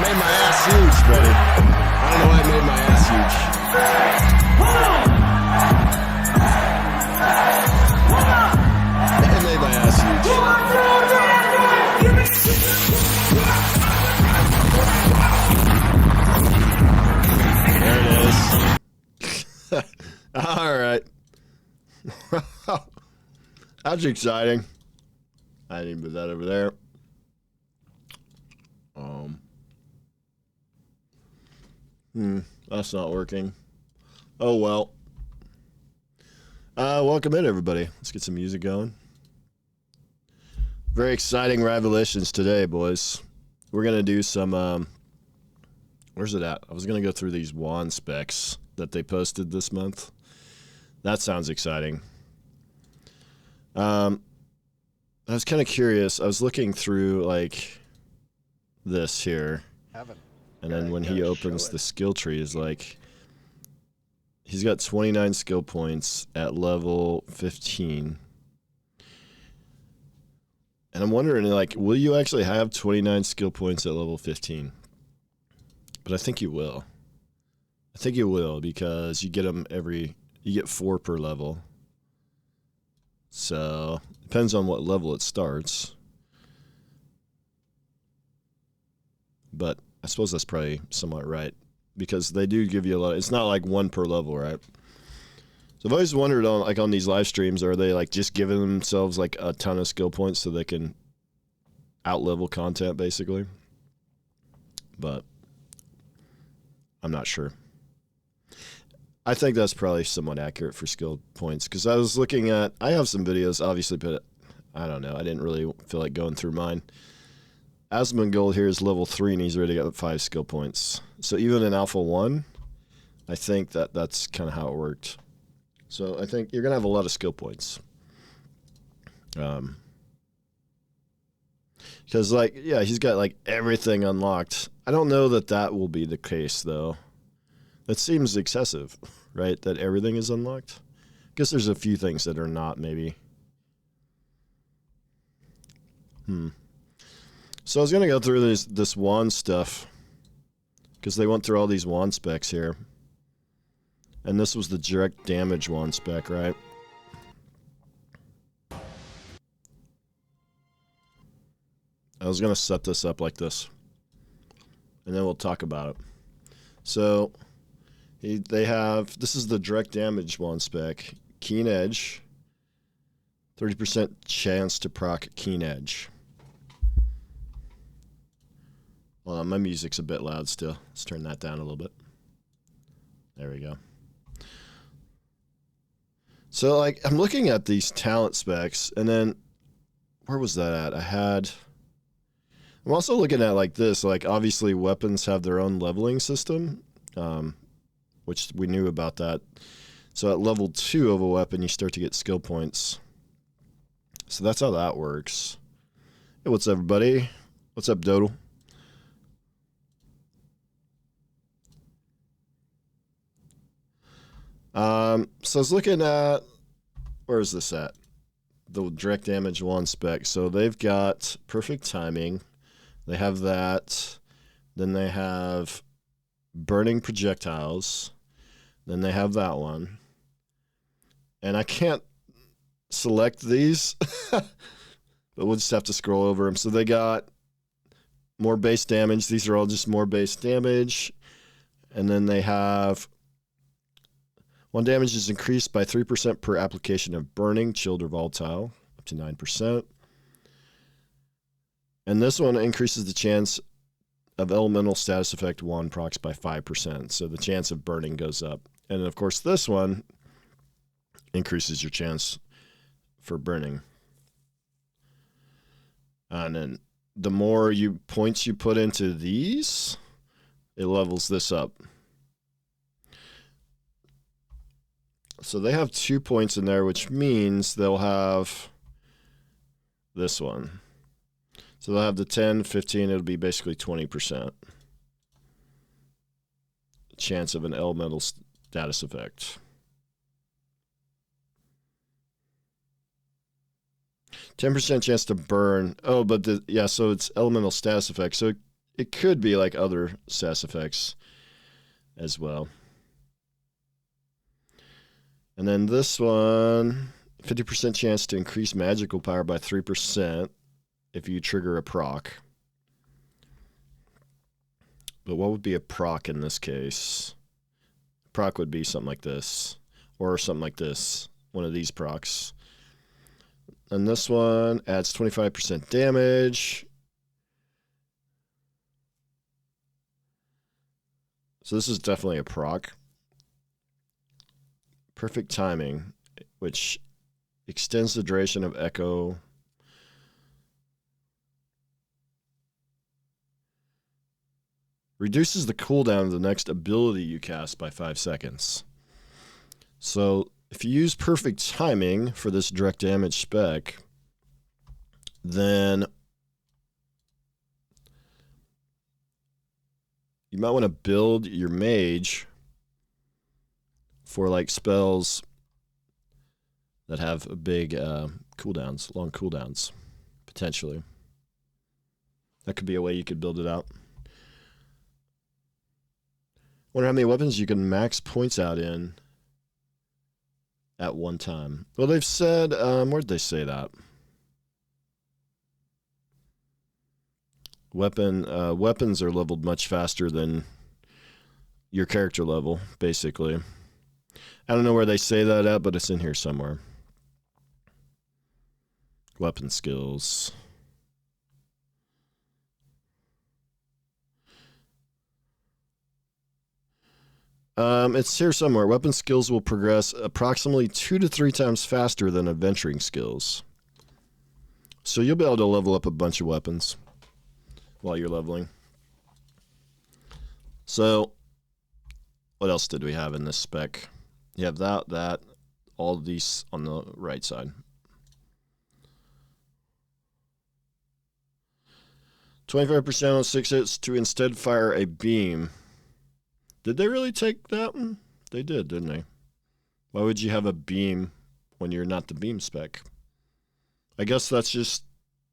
made my ass huge, buddy. I don't know why it made my ass huge. It made my ass huge. There it is. All right. That's exciting. I didn't put that over there. That's not working. Oh well. Welcome in, everybody. Let's get some music going. Very exciting Ryvelations today, boys. We're gonna do some. Where's it at? I was gonna go through these wand specs that they posted this month. That sounds exciting. I was kind of curious. I was looking through like this here. And then when he opens the skill tree, is like he's got 29 skill points at level 15. And I'm wondering, like, will you actually have 29 skill points at level 15? But I think you will. I think you will, because you get them you get 4 per level. So depends on what level it starts. But I suppose that's probably somewhat right, because they do give you a lot. It's not like 1 per level, right? So I've always wondered on these live streams, are they like just giving themselves like a ton of skill points so they can out-level content, basically? But I'm not sure. I think that's probably somewhat accurate for skill points, because I was looking at, I have some videos, obviously, but I don't know. I didn't really feel like going through mine. Asmongold here is level 3, and he's already got 5 skill points. So even in Alpha 1, I think that's kind of how it worked. So I think you're going to have a lot of skill points. Because, like, yeah, he's got, like, everything unlocked. I don't know that will be the case, though. That seems excessive, right? That everything is unlocked. I guess there's a few things that are not, maybe. So I was going to go through this wand stuff, because they went through all these wand specs here. And this was the direct damage wand spec, right? I was going to set this up like this, and then we'll talk about it. So they have, this is the direct damage wand spec. Keen Edge, 30% chance to proc Keen Edge. Well, my music's a bit loud still. Let's turn that down a little bit. There we go. So, like, I'm looking at these talent specs, and then, where was that at? I'm also looking at, like, this. Like, obviously, weapons have their own leveling system, which we knew about that. So, at level 2 of a weapon, you start to get skill points. So, that's how that works. Hey, what's up, everybody? What's up, Dodal? So I was looking at, where is this at? The direct damage wand spec. So they've got perfect timing. They have that. Then they have burning projectiles. Then they have that one. And I can't select these, but we'll just have to scroll over them. So they got more base damage. These are all just more base damage. And then they have, one damage is increased by 3% per application of burning, chilled, or volatile, up to 9%. And this one increases the chance of elemental status effect wand procs by 5%. So the chance of burning goes up. And of course, this one increases your chance for burning. And then the more points you put into these, it levels this up. So they have 2 points in there, which means they'll have this one. So they'll have the 10, 15, it'll be basically 20% chance of an elemental status effect. 10% chance to burn. Oh, but so it's elemental status effect. So it could be like other sass effects as well. And then this one, 50% chance to increase magical power by 3% if you trigger a proc. But what would be a proc in this case? Proc would be something like this, or something like this, one of these procs. And this one adds 25% damage. So this is definitely a proc. Perfect timing, which extends the duration of echo. Reduces the cooldown of the next ability you cast by 5 seconds. So if you use perfect timing for this direct damage spec, then you might want to build your mage for like spells that have big cooldowns, long cooldowns, potentially. That could be a way you could build it out. Wonder how many weapons you can max points out in at one time. Well, they've said, where'd they say that? Weapons are leveled much faster than your character level, basically. I don't know where they say that at, but it's in here somewhere. Weapon skills. It's here somewhere. Weapon skills will progress approximately 2 to 3 times faster than adventuring skills. So you'll be able to level up a bunch of weapons while you're leveling. So what else did we have in this spec? You have that, all of these on the right side. 25% on 6 hits to instead fire a beam. Did they really take that one? They did, didn't they? Why would you have a beam when you're not the beam spec? I guess that's just,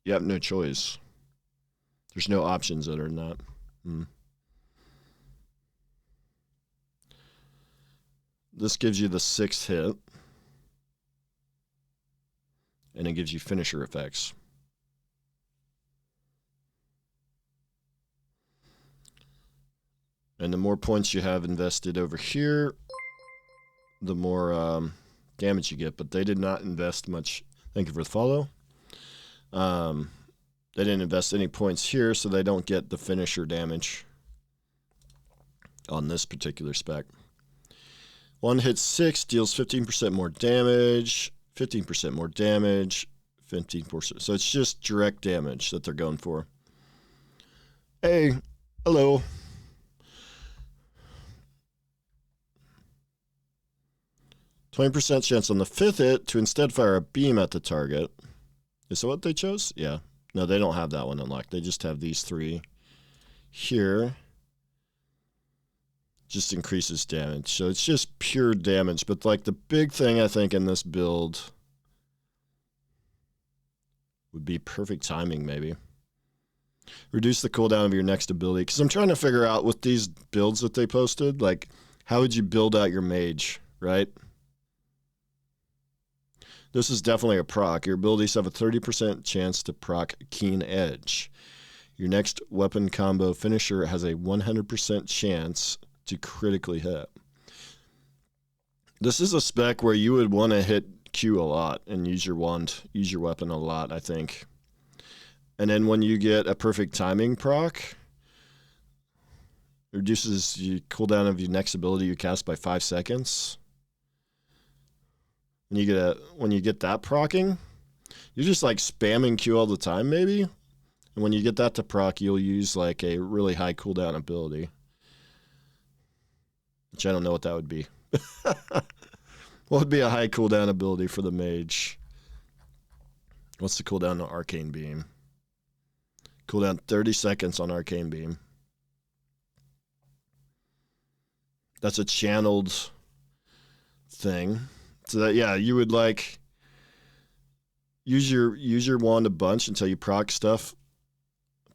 you have no choice. There's no options that are not. This gives you the 6th hit. And it gives you finisher effects. And the more points you have invested over here, the more damage you get. But they did not invest much. Thank you for the follow. They didn't invest any points here, so they don't get the finisher damage on this particular spec. One hit 6 deals 15% more damage, 15% more damage, 15%. So it's just direct damage that they're going for. Hey, hello. %20 chance on the 5th hit to instead fire a beam at the target. Is that what they chose? Yeah. No, they don't have that one unlocked. They just have these 3 here. Just increases damage. So it's just pure damage. But like the big thing I think in this build would be perfect timing maybe. Reduce the cooldown of your next ability. Because I'm trying to figure out with these builds that they posted, like how would you build out your mage, right? This is definitely a proc. Your abilities have a 30% chance to proc Keen Edge. Your next weapon combo finisher has a 100% chance to critically hit. This is a spec where you would want to hit Q a lot and use your wand, use your weapon a lot, I think. And then when you get a perfect timing proc, it reduces the cooldown of your next ability you cast by 5 seconds. When you get that procking, you're just like spamming Q all the time maybe. And when you get that to proc, you'll use like a really high cooldown ability. Which I don't know what that would be. What would be a high cooldown ability for the mage? What's the cooldown on Arcane Beam? Cooldown 30 seconds on Arcane Beam. That's a channeled thing. So that, yeah, you would like use your wand a bunch until you proc stuff.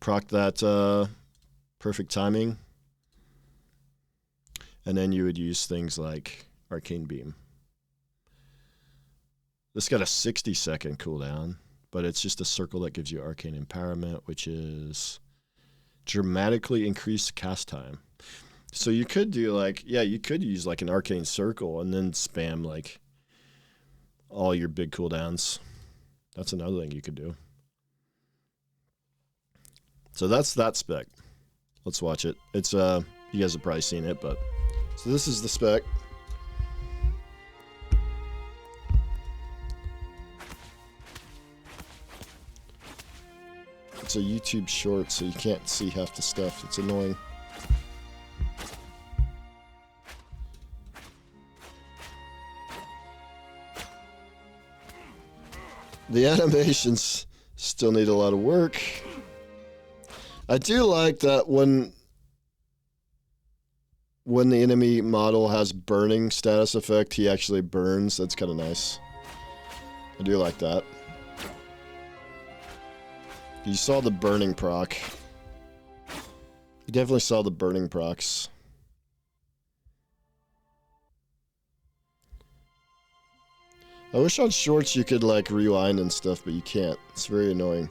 Proc that perfect timing. And then you would use things like Arcane Beam. This got a 60-second cooldown, but it's just a circle that gives you Arcane Empowerment, which is dramatically increased cast time. So you could do like, yeah, you could use like an Arcane Circle and then spam like all your big cooldowns. That's another thing you could do. So that's that spec. Let's watch it. It's you guys have probably seen it, but so this is the spec. It's a YouTube short, so you can't see half the stuff. It's annoying. The animations still need a lot of work. I do like that when the enemy model has burning status effect, he actually burns. That's kind of nice. I do like that. You saw the burning proc. You definitely saw the burning procs. I wish on shorts you could like rewind and stuff, but you can't. It's very annoying.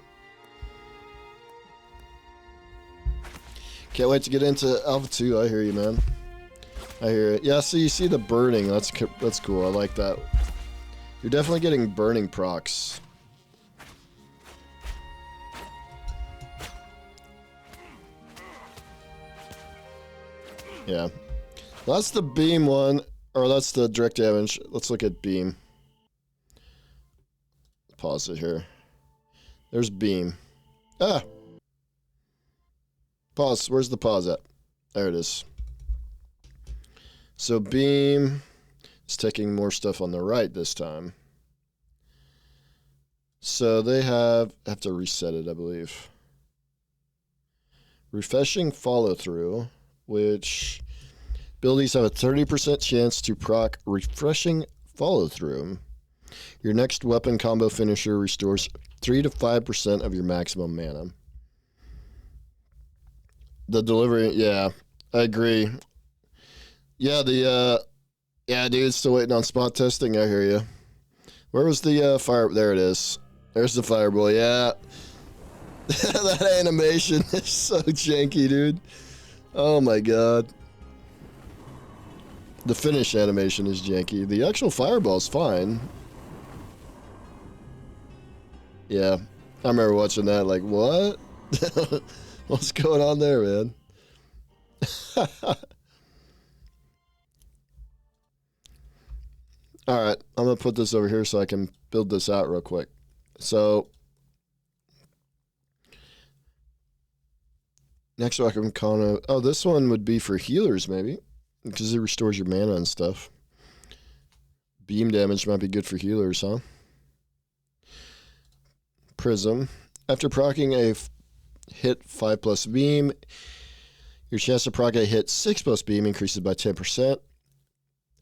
Can't wait to get into Alpha 2. I hear you, man. I hear it. Yeah, so you see the burning. That's cool. I like that. You're definitely getting burning procs. Yeah. That's the beam one, or that's the direct damage. Let's look at beam. Pause it here. There's beam. Ah! Pause. Where's the pause at? There it is. So beam is taking more stuff on the right this time. So they have to reset it, I believe. Refreshing follow through, which abilities have a 30% chance to proc refreshing follow through. Your next weapon combo finisher restores 3 to 5% of your maximum mana. The delivery, yeah, I agree. Yeah, yeah, dude, still waiting on spot testing. I hear you. Where was the fire? There it is. There's the fireball. Yeah, that animation is so janky, dude. Oh my god. The finish animation is janky. The actual fireball's fine. Yeah, I remember watching that. Like, what? What's going on there, man? All right, I'm going to put this over here so I can build this out real quick. So, next weapon combo. Oh, this one would be for healers, maybe, because it restores your mana and stuff. Beam damage might be good for healers, huh? Prism. After proccing a hit 5+ beam, your chance to proc a hit 6+ beam increases by 10%,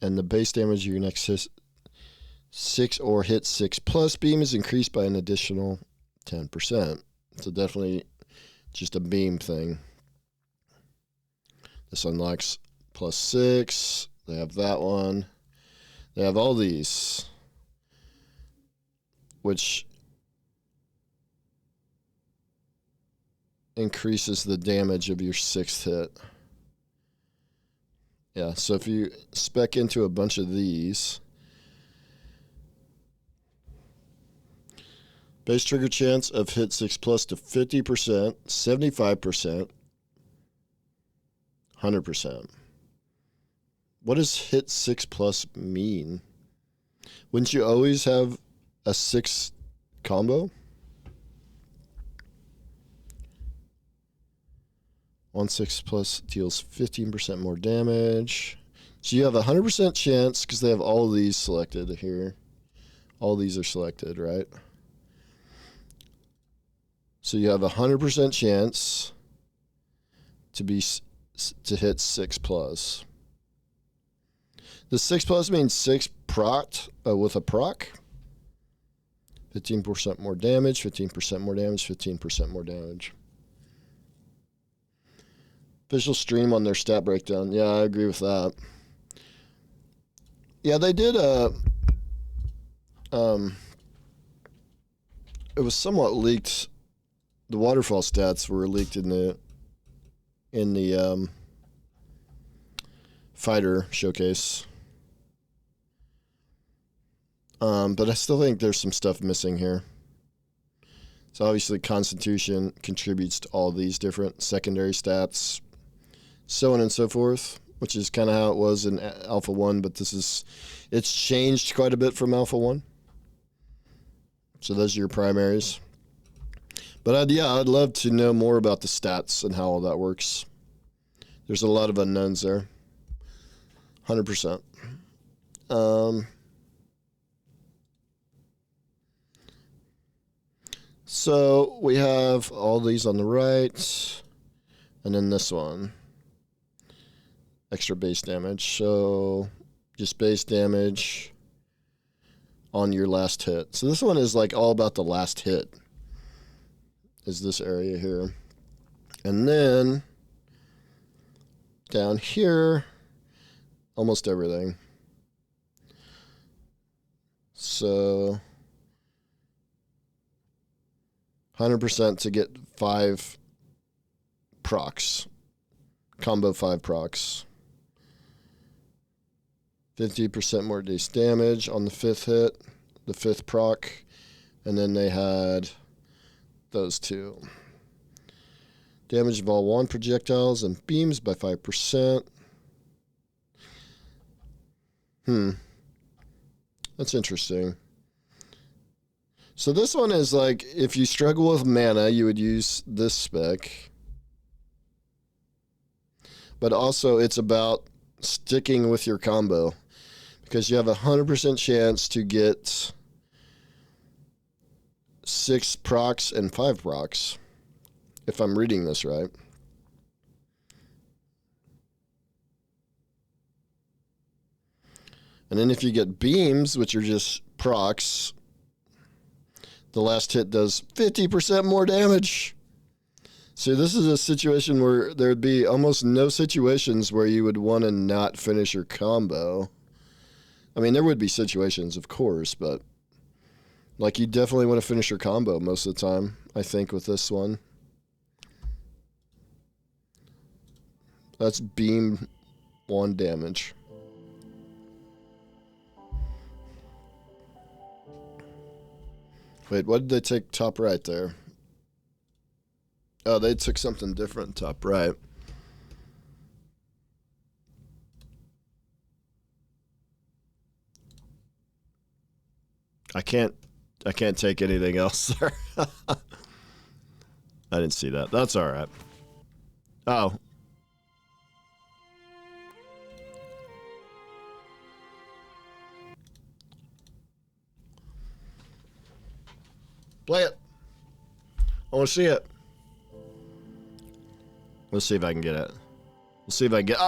and the base damage of your next hit 6 or hit 6+ beam is increased by an additional 10%. So definitely just a beam thing. This unlocks +6. They have that one. They have all these, which increases the damage of your 6th hit. Yeah, so if you spec into a bunch of these, base trigger chance of hit 6+ to 50%, 75%, 100%. What does hit 6+ mean? Wouldn't you always have a 6 combo? 1/6+ deals 15% more damage. So you have a 100% chance, because they have all of these selected here. All these are selected, right? So you have a 100% chance to hit 6+. The 6+ means 6 proc with a proc. 15% more damage, 15% more damage, 15% more damage. Official stream on their stat breakdown. Yeah, I agree with that. Yeah, they did it was somewhat leaked. The waterfall stats were leaked in the fighter showcase. But I still think there's some stuff missing here. So obviously Constitution contributes to all these different secondary stats, so on and so forth, which is kind of how it was in Alpha 1, but it's changed quite a bit from Alpha 1. So those are your primaries. But I'd love to know more about the stats and how all that works. There's a lot of unknowns there. 100%. So we have all these on the right, and then this one. Extra base damage. So just base damage on your last hit. So this one is like all about the last hit. Is this area here. And then down here, almost everything. So 100% to get 5 procs. Combo 5 procs. 50% more base damage on the 5th hit, the 5th proc. And then they had those two. Damage of all wand projectiles and beams by 5%. That's interesting. So this one is like, if you struggle with mana, you would use this spec. But also it's about sticking with your combo, because you have a 100% chance to get 6 procs and 5 procs, if I'm reading this right. And then if you get beams, which are just procs, the last hit does 50% more damage. So this is a situation where there would be almost no situations where you would want to not finish your combo. I mean, there would be situations, of course, but like you definitely want to finish your combo most of the time, I think, with this one. That's beam 1 damage. Wait, what did they take top right there? Oh, they took something different top right. I can't take anything else there. I didn't see that. That's all right. Oh. Play it. I want to see it. Let's see if I can get it. Let's see if I can get...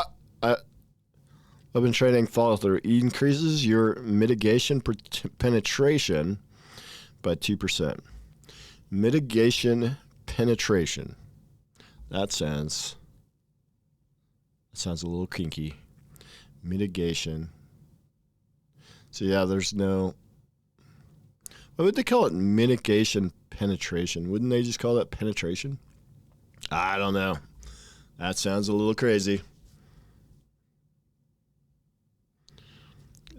I've been training follow through. Increases your mitigation penetration by 2%. Mitigation penetration. That sounds a little kinky. Mitigation. So yeah, there's no... What would they call it? Mitigation penetration. Wouldn't they just call that penetration? I don't know. That sounds a little crazy.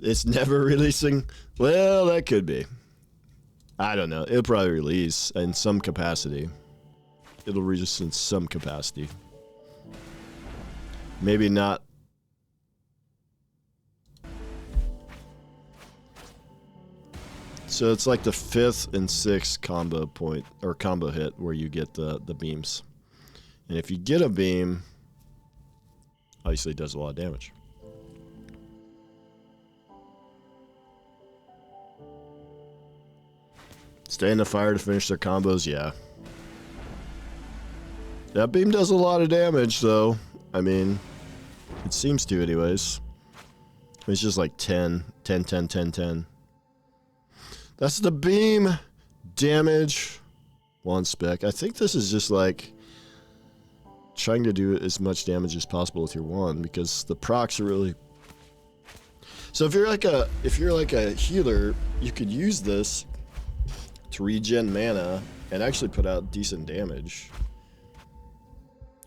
It's never releasing. Well, that could be. I don't know. It'll probably release in some capacity. It'll release in some capacity. Maybe not. So it's like the 5th and 6th combo point or combo hit where you get the beams. And if you get a beam, obviously it does a lot of damage. Stay in the fire to finish their combos, yeah. That beam does a lot of damage, though. I mean, it seems to anyways. It's just like 10, 10, 10, 10, 10. That's the beam damage. 1 spec. I think this is just like trying to do as much damage as possible with your wand, because the procs are really... So if you're like a healer, you could use this to regen mana and actually put out decent damage.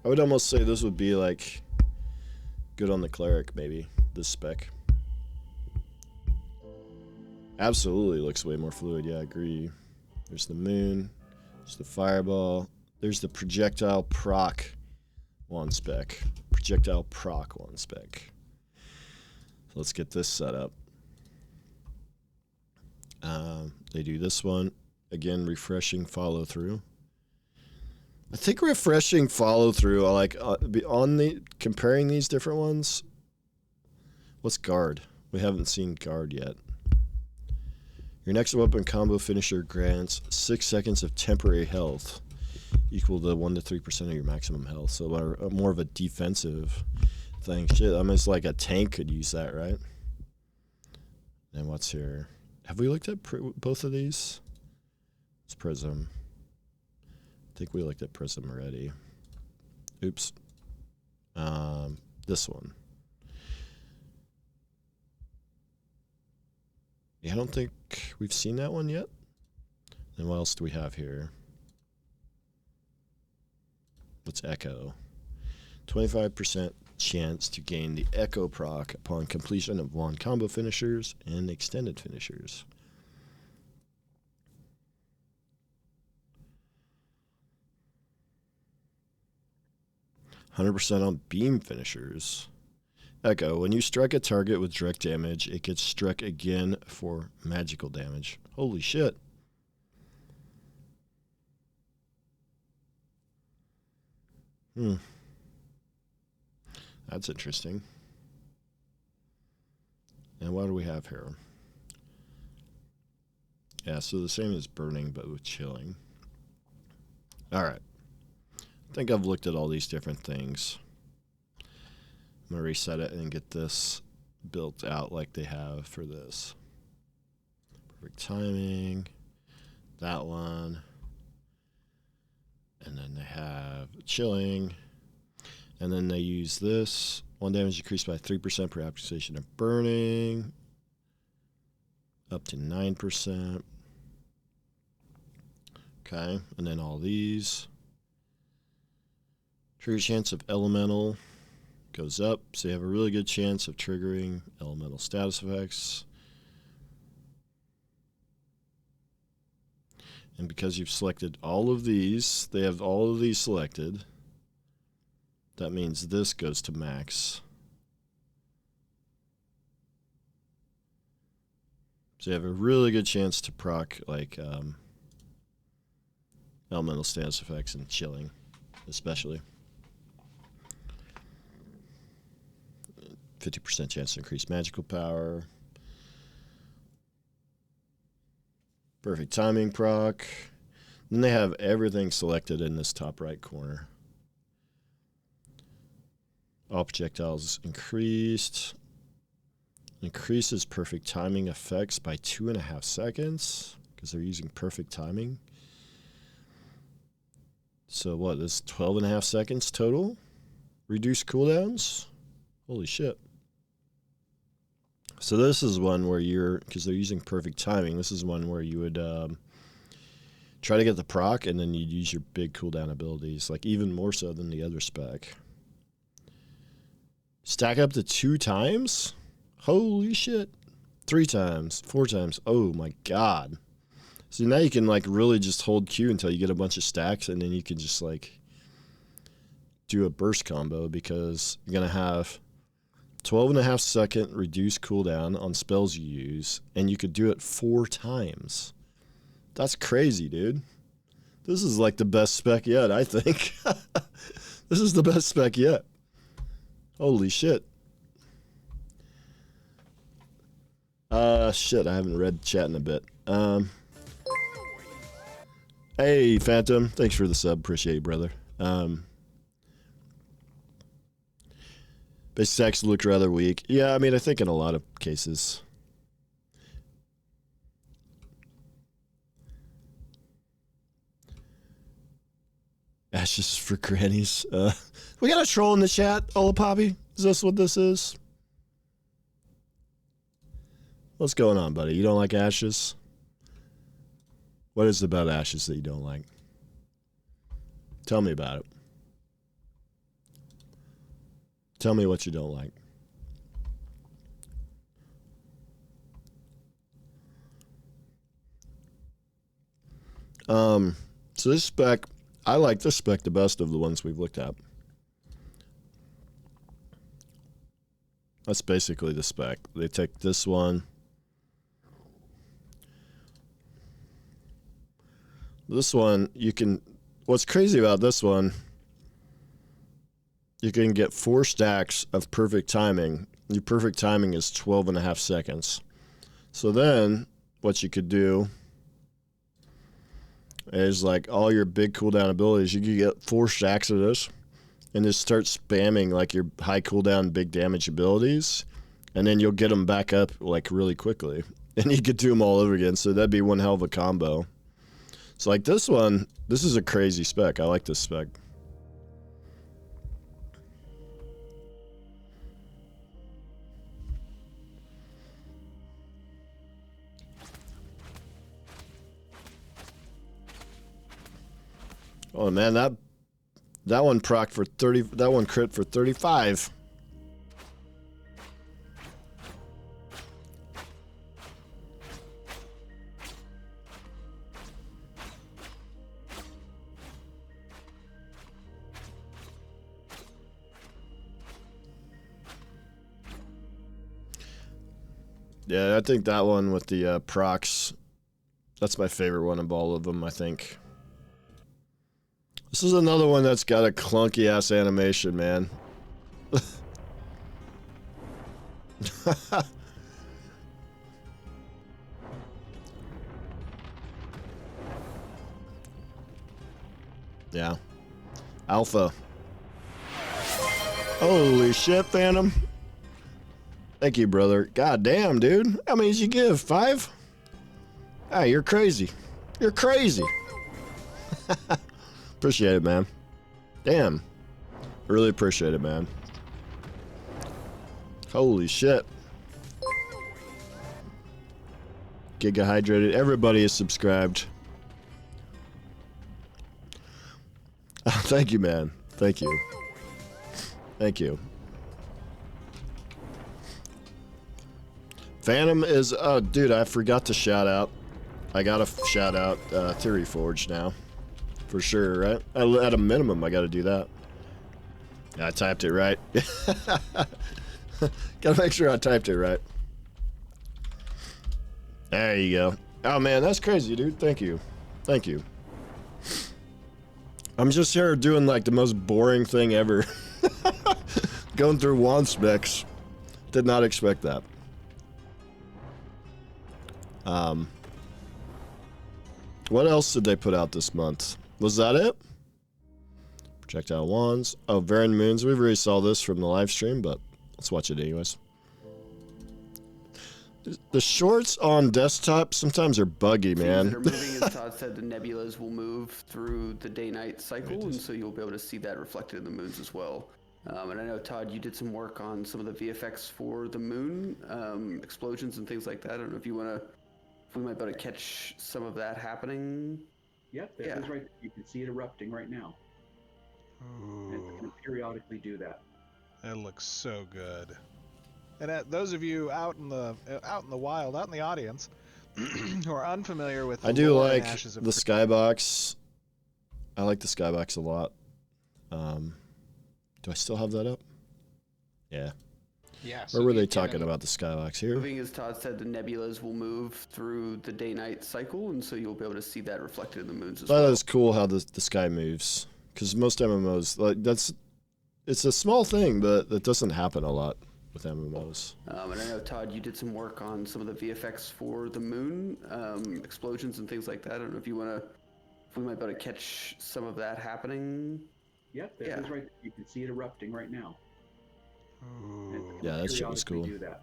I would almost say this would be like good on the cleric, maybe, this spec. Absolutely looks way more fluid, yeah, I agree. There's the moon, there's the fireball, there's the projectile proc one spec. Projectile proc one spec. So let's get this set up. They do this one. Again, refreshing follow through. I think refreshing follow through, I like on the comparing these different ones. What's guard? We haven't seen guard yet. Your next weapon combo finisher grants 6 seconds of temporary health, equal to 1 to 3% of your maximum health. So more of a defensive thing. Shit, I mean, it's like a tank could use that, right? And what's here? Have we looked at both of these? It's Prism. I think we looked at Prism already. Oops. This one. Yeah, I don't think we've seen that one yet. And what else do we have here? What's Echo? 25% chance to gain the Echo proc upon completion of wand combo finishers and extended finishers. %, on beam finishers. Echo, when you strike a target with direct damage, it gets struck again for magical damage. Holy shit. That's interesting. And what do we have here? Yeah, so the same as burning, but with chilling. All right. I think I've looked at all these different things. I'm going to reset it and get this built out like they have for this. Perfect timing. That one. And then they have chilling. And then they use this. 1 damage decreased by 3% per application of burning. Up to 9%. Okay. And then all these. Trigger chance of elemental goes up, so you have a really good chance of triggering elemental status effects. And because you've selected all of these, they have all of these selected. That means this goes to max. So you have a really good chance to proc like elemental status effects and chilling, especially. 50% chance to increase magical power. Perfect timing proc. Then they have everything selected in this top right corner. All projectiles increased. Increases perfect timing effects by 2.5 seconds because they're using perfect timing. So what, this is 12.5 seconds total? Reduce cooldowns? Holy shit. So this is one where you're, because they're using perfect timing, this is one where you would try to get the proc and then you'd use your big cooldown abilities, like even more so than the other spec. Stack up to 2 times? Holy shit. 3 times, 4 times. Oh my god. So now you can like really just hold Q until you get a bunch of stacks and then you can just like do a burst combo because you're going to have 12.5 second reduced cooldown on spells you use, and you could do it 4 times. That's crazy, dude. This is like the best spec yet, I think. This is the best spec yet. Holy shit. Shit, I haven't read chat in a bit. Hey, Phantom. Thanks for the sub. Appreciate you, brother. Base stacks look rather weak. Yeah, I mean, I think in a lot of cases. Ashes for grannies. We got a troll in the chat, Olapoppy. Is this what this is? What's going on, buddy? You don't like ashes? What is it about ashes that you don't like? Tell me about it. Tell me what you don't like. So this spec, I like this spec the best of the ones we've looked at. That's basically the spec. They take this one. This one, you can, what's crazy about this one, you can get 4 stacks of perfect timing. Your perfect timing is 12.5 seconds. So then what you could do is like all your big cooldown abilities, you could get 4 stacks of this and just start spamming like your high cooldown, big damage abilities, and then you'll get them back up like really quickly. And you could do them all over again, so that'd be one hell of a combo. So like this one, this is a crazy spec. I like this spec. Oh man, that one proc for 30, that one crit for 35. Yeah, I think that one with the procs, that's my favorite one of all of them, I think. This is another one that's got a clunky ass animation, man. Yeah. Alpha. Holy shit, Phantom. Thank you, brother. God damn, dude. How many did you give? 5? Ah, you're crazy. You're crazy. Appreciate it, man. Damn. Really appreciate it, man. Holy shit. Giga hydrated. Everybody is subscribed. Oh, thank you, man. Thank you. Thank you. Phantom is, oh, dude, I forgot to shout out. I gotta shout out Theory Forge now. For sure, right? At a minimum, I gotta do that. I typed it right. Gotta make sure I typed it right. There you go. Oh man, that's crazy, dude. Thank you. Thank you. I'm just here doing like the most boring thing ever. Going through wand specs. Did not expect that. What else did they put out this month? Was that it? Projectile wands. Oh, Varan Moons. We've already saw this from the live stream, but let's watch it anyways. The shorts on desktop sometimes are buggy, man. That are moving, as Todd said, the nebulas will move through the day-night cycle, and so you'll be able to see that reflected in the moons as well. And I know, Todd, you did some work on some of the VFX for the moon, explosions and things like that. I don't know if you want to, if we might be able to catch some of that happening. Yep, that is right. You can see it erupting right now. Ooh. And it's going to periodically do that. That looks so good. And those of you out in the wild, out in the audience, who are unfamiliar with, I do like the skybox. I like the skybox a lot. Do I still have that up? Yeah. Yeah. Where were they talking about the skybox here? Moving, as Todd said, the nebulas will move through the day-night cycle, and so you'll be able to see that reflected in the moons as well. That is cool how the sky moves, because most MMOs, like it's a small thing, but it doesn't happen a lot with MMOs. And I know, Todd, you did some work on some of the VFX for the moon, explosions and things like that. I don't know if you want to, if we might be able to catch some of that happening. Yep, that is right. You can see it erupting right now. Ooh. Yeah, that shit was cool. Do that.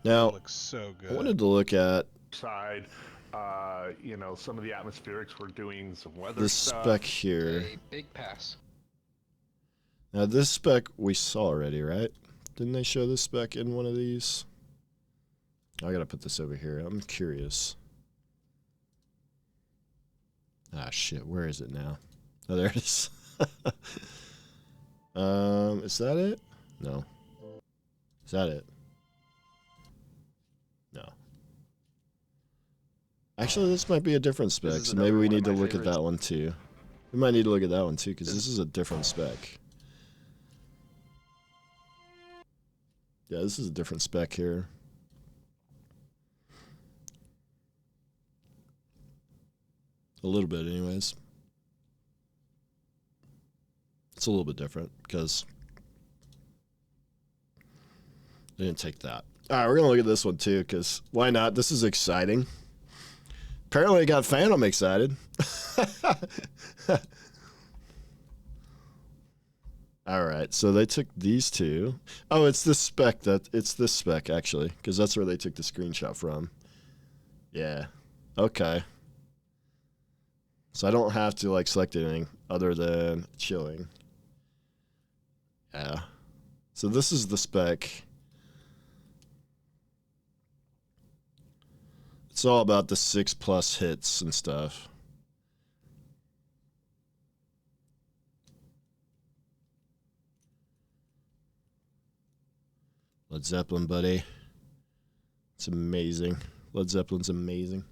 Now, That looks so good. I wanted to look at side. You know, some of the atmospherics were doing some weather the stuff. spec here. A big pass. Now this spec we saw already, right? Didn't they show this spec in one of these? I gotta put this over here. I'm curious. Ah, shit. Where is it now? Oh, there it is. Is that it? No. Is that it? No. Actually, this might be a different spec, so maybe we need to look at that one too. We might need to look at that one too, because this is a different spec. Yeah, this is a different spec here. A little bit, anyways. It's a little bit different, because I didn't take that. All right, we're going to look at this one, too, because why not? This is exciting. Apparently, it got Phantom excited. All right, so they took these two. Oh, it's this spec, actually, because that's where they took the screenshot from. Yeah. Okay. So I don't have to, like, select anything other than chilling. Yeah. So this is the spec. It's all about the 6+ hits and stuff. Led Zeppelin, buddy. It's amazing. Led Zeppelin's amazing.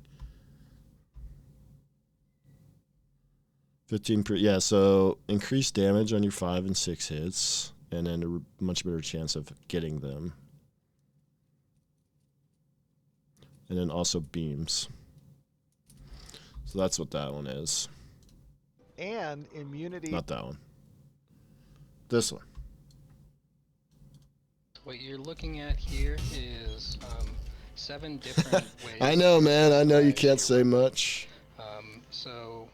15%, yeah, so increased damage on your 5 and 6 hits, and then a much better chance of getting them. And then also beams. So that's what that one is. And immunity. Not that one. This one. What you're looking at here is 7 different ways. I know, man. I know you can't say much. So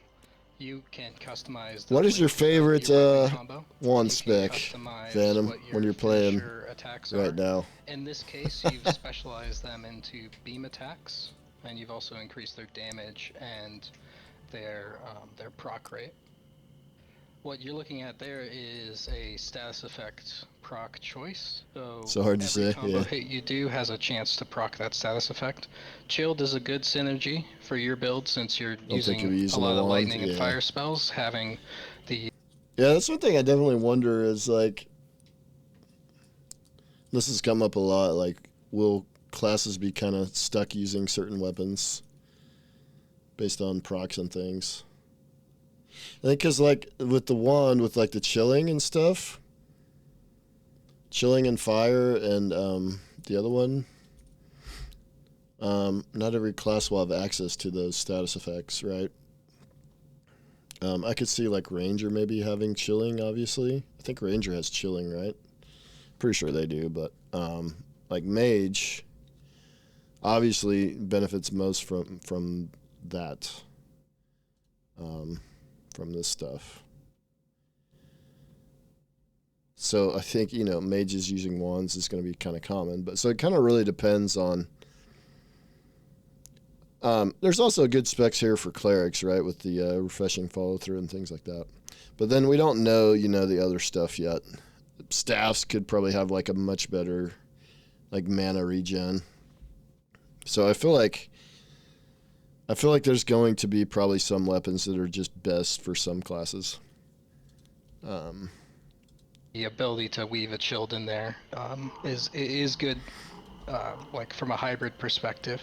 you can customize. What is your favorite wand spec, Phantom, when you're playing right now? In this case, you've specialized them into beam attacks, and you've also increased their damage and their proc rate. What you're looking at there is a status effect proc choice. So hard to say, combo yeah. hit you do has a chance to proc that status effect. Chilled is a good synergy for your build since you're using a lot of lightning and fire spells. Having the that's one thing I definitely wonder is, like, this has come up a lot, like, will classes be kind of stuck using certain weapons based on procs and things? I think because, like, with the wand, with, like, the chilling and stuff, chilling and fire and the other one, not every class will have access to those status effects, right? I could see, like, Ranger maybe having chilling, obviously. I think Ranger has chilling, right? Pretty sure they do, but, like, Mage obviously benefits most from that. From this stuff. So I think, mages using wands is going to be kind of common. But so it kind of really depends on... there's also good specs here for clerics, right? With the refreshing follow-through and things like that. But then we don't know, the other stuff yet. Staffs could probably have, like, a much better, like, mana regen. So I feel like there's going to be probably some weapons that are just best for some classes. The ability to weave a chilled in there is good, like from a hybrid perspective.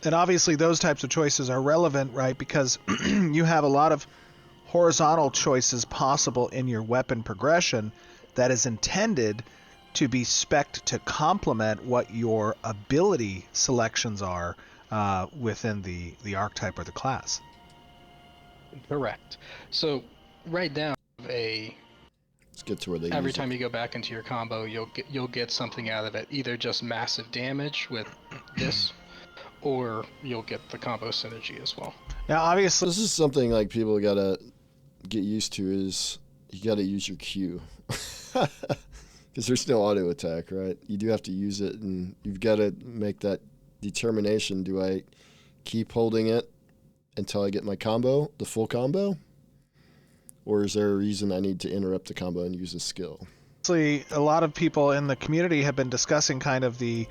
And obviously those types of choices are relevant, right? Because you have a lot of horizontal choices possible in your weapon progression that is intended to be spec'd to complement what your ability selections are within the archetype or the class. Correct. So right now, let's get to where they every time you go back into your combo, you'll get something out of it. Either just massive damage with this, or you'll get the combo synergy as well. Now, obviously, this is something like people gotta get used to. Is you gotta use your Q. Because there's no auto attack, right? You do have to use it, and you've got to make that determination. Do I keep holding it until I get my combo, the full combo? Or is there a reason I need to interrupt the combo and use a skill? A lot of people in the community have been discussing kind of the,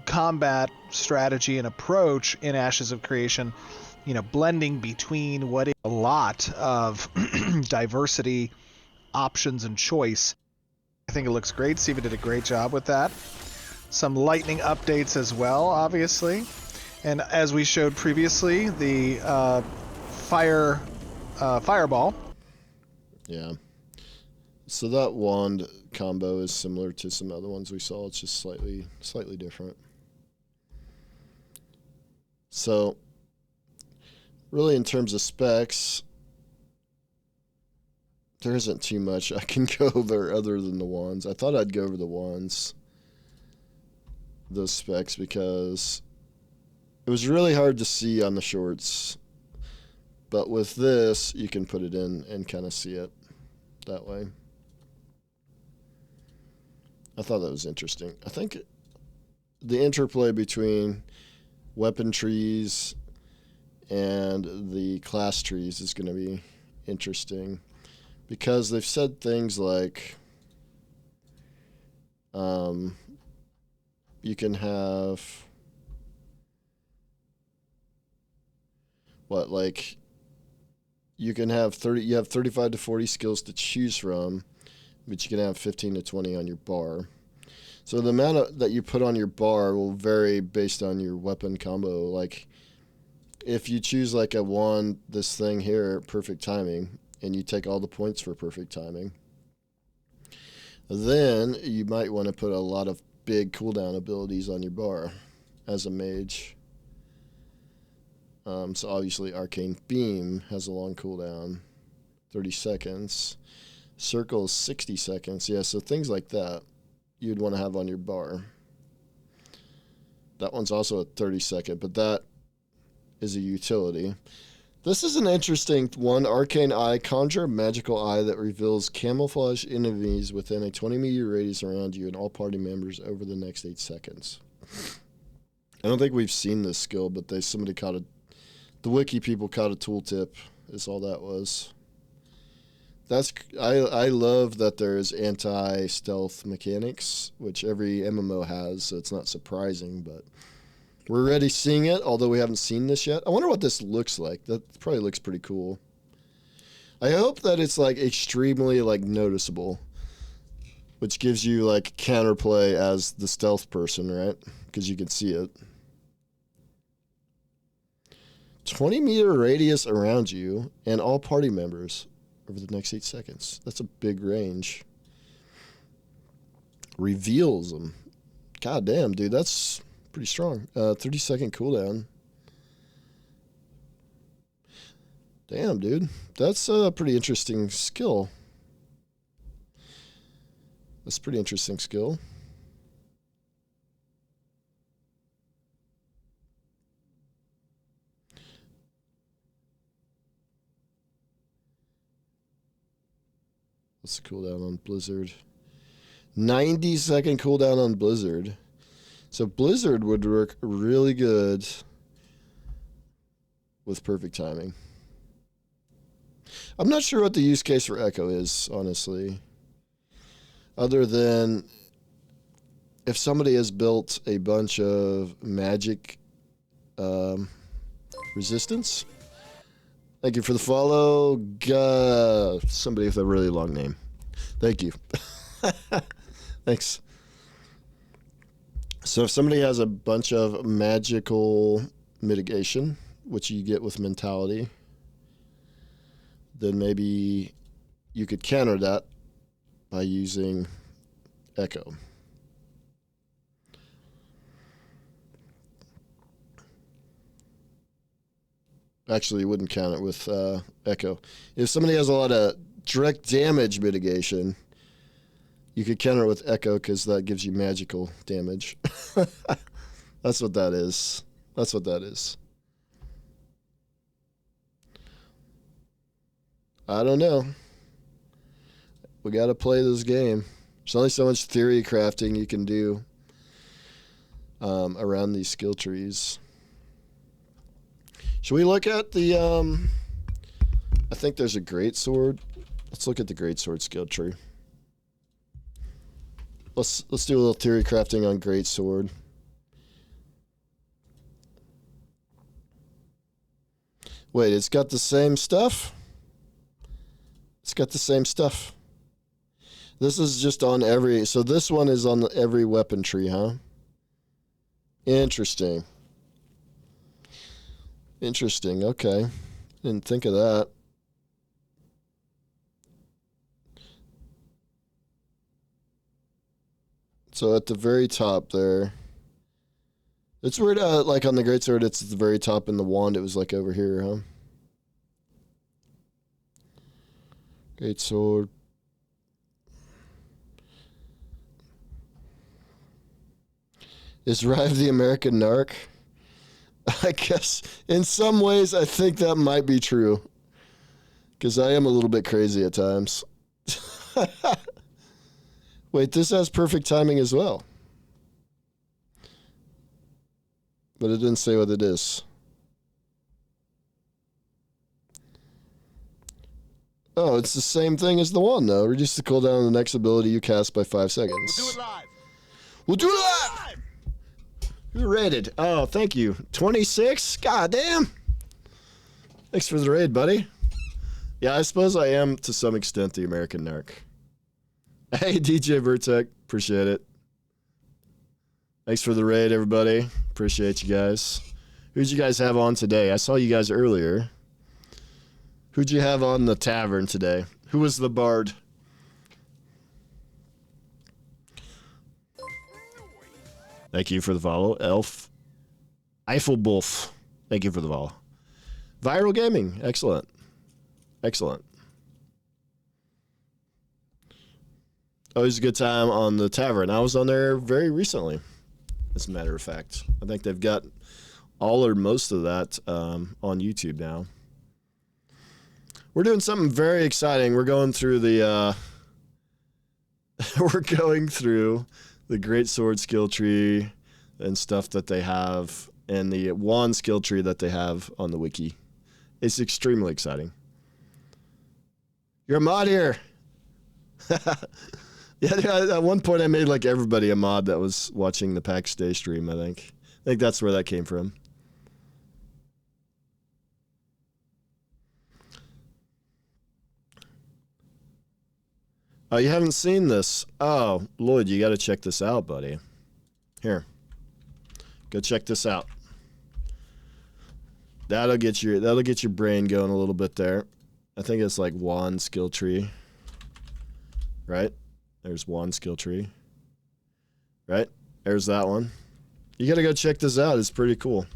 combat strategy and approach in Ashes of Creation, blending between what is a lot of diversity, options, and choice. I think it looks great. Steven did a great job with that. Some lightning updates as well, obviously. And as we showed previously, the fireball. Yeah. So that wand combo is similar to some other ones we saw. It's just slightly different. So really in terms of specs, there isn't too much I can go over other than the wands. I thought I'd go over the wands, those specs, because it was really hard to see on the shorts. But with this, you can put it in and kind of see it that way. I thought that was interesting. I think the interplay between weapon trees and the class trees is going to be interesting, because they've said things like you can have you can have 35 to 40 skills to choose from, but you can have 15 to 20 on your bar. So the amount that you put on your bar will vary based on your weapon combo. Like if you choose like a wand, this thing here, perfect timing, and you take all the points for perfect timing, then you might want to put a lot of big cooldown abilities on your bar as a mage. So obviously Arcane Beam has a long cooldown, 30 seconds. Circle is 60 seconds. Yeah, so things like that you'd want to have on your bar. That one's also a 30-second, but that is a utility. This is an interesting one. Arcane Eye. Conjure a magical eye that reveals camouflage enemies within a 20-meter radius around you and all party members over the next 8 seconds. I don't think we've seen this skill, but the wiki people caught a tooltip is all that was. I love that there's anti-stealth mechanics, which every MMO has, so it's not surprising, but we're already seeing it, although we haven't seen this yet. I wonder what this looks like. That probably looks pretty cool. I hope that it's like extremely like noticeable, which gives you like counterplay as the stealth person, right? Because you can see it. 20-meter radius around you and all party members over the next 8 seconds. That's a big range. Reveals them. God damn, dude, that's pretty strong. 30-second cooldown. Damn, dude. That's a pretty interesting skill. That's a pretty interesting skill. What's the cooldown on Blizzard? 90-second cooldown on Blizzard. So Blizzard would work really good with perfect timing. I'm not sure what the use case for Echo is, honestly. Other than if somebody has built a bunch of magic resistance. Thank you for the follow. Somebody with a really long name. Thank you. Thanks. So if somebody has a bunch of magical mitigation, which you get with mentality, then maybe you could counter that by using Echo. Actually, you wouldn't count it with Echo. If somebody has a lot of direct damage mitigation, you could counter it with Echo because that gives you magical damage. That's what that is. That's what that is. I don't know. We got to play this game. There's only so much theory crafting you can do around these skill trees. Should we look at the... I think there's a great sword. Let's look at the great sword skill tree. Let's do a little theory crafting on great sword. Wait, it's got the same stuff? It's got the same stuff. This is just on every... So this one is on every weapon tree, huh? Interesting. Interesting, okay. Didn't think of that. So at the very top there... It's weird, like on the greatsword, it's at the very top, and the wand, it was like over here, huh? Greatsword. Is Rive the American narc? I guess in some ways I think that might be true. Because I am a little bit crazy at times. Wait, this has perfect timing as well. But it didn't say what it is. Oh, it's the same thing as the one, though. Reduce the cooldown of the next ability you cast by 5 seconds. We'll do it live. We'll do it live! Who raided? Oh, thank you. 26? God damn. Thanks for the raid, buddy. Yeah, I suppose I am, to some extent, the American narc. Hey, DJ Vertec. Appreciate it. Thanks for the raid, everybody. Appreciate you guys. Who'd you guys have on today? I saw you guys earlier. Who'd you have on the tavern today? Who was the bard? Thank you for the follow. Elf. Eiffelbulf. Thank you for the follow. Viral Gaming. Excellent. Excellent. Always a good time on the tavern. I was on there very recently, as a matter of fact. I think they've got all or most of that on YouTube now. We're doing something very exciting. We're going through the the great sword skill tree and stuff that they have, and the wand skill tree that they have on the wiki. It's extremely exciting. You're a mod here. Yeah, at one point I made like everybody a mod that was watching the PAX Day stream, I think. I think that's where that came from. Oh, you haven't seen this? Oh, Lloyd, you got to check this out, buddy. Here. Go check this out. That'll get your brain going a little bit there. I think it's like wand skill tree. Right? There's wand skill tree. Right? There's that one. You got to go check this out. It's pretty cool.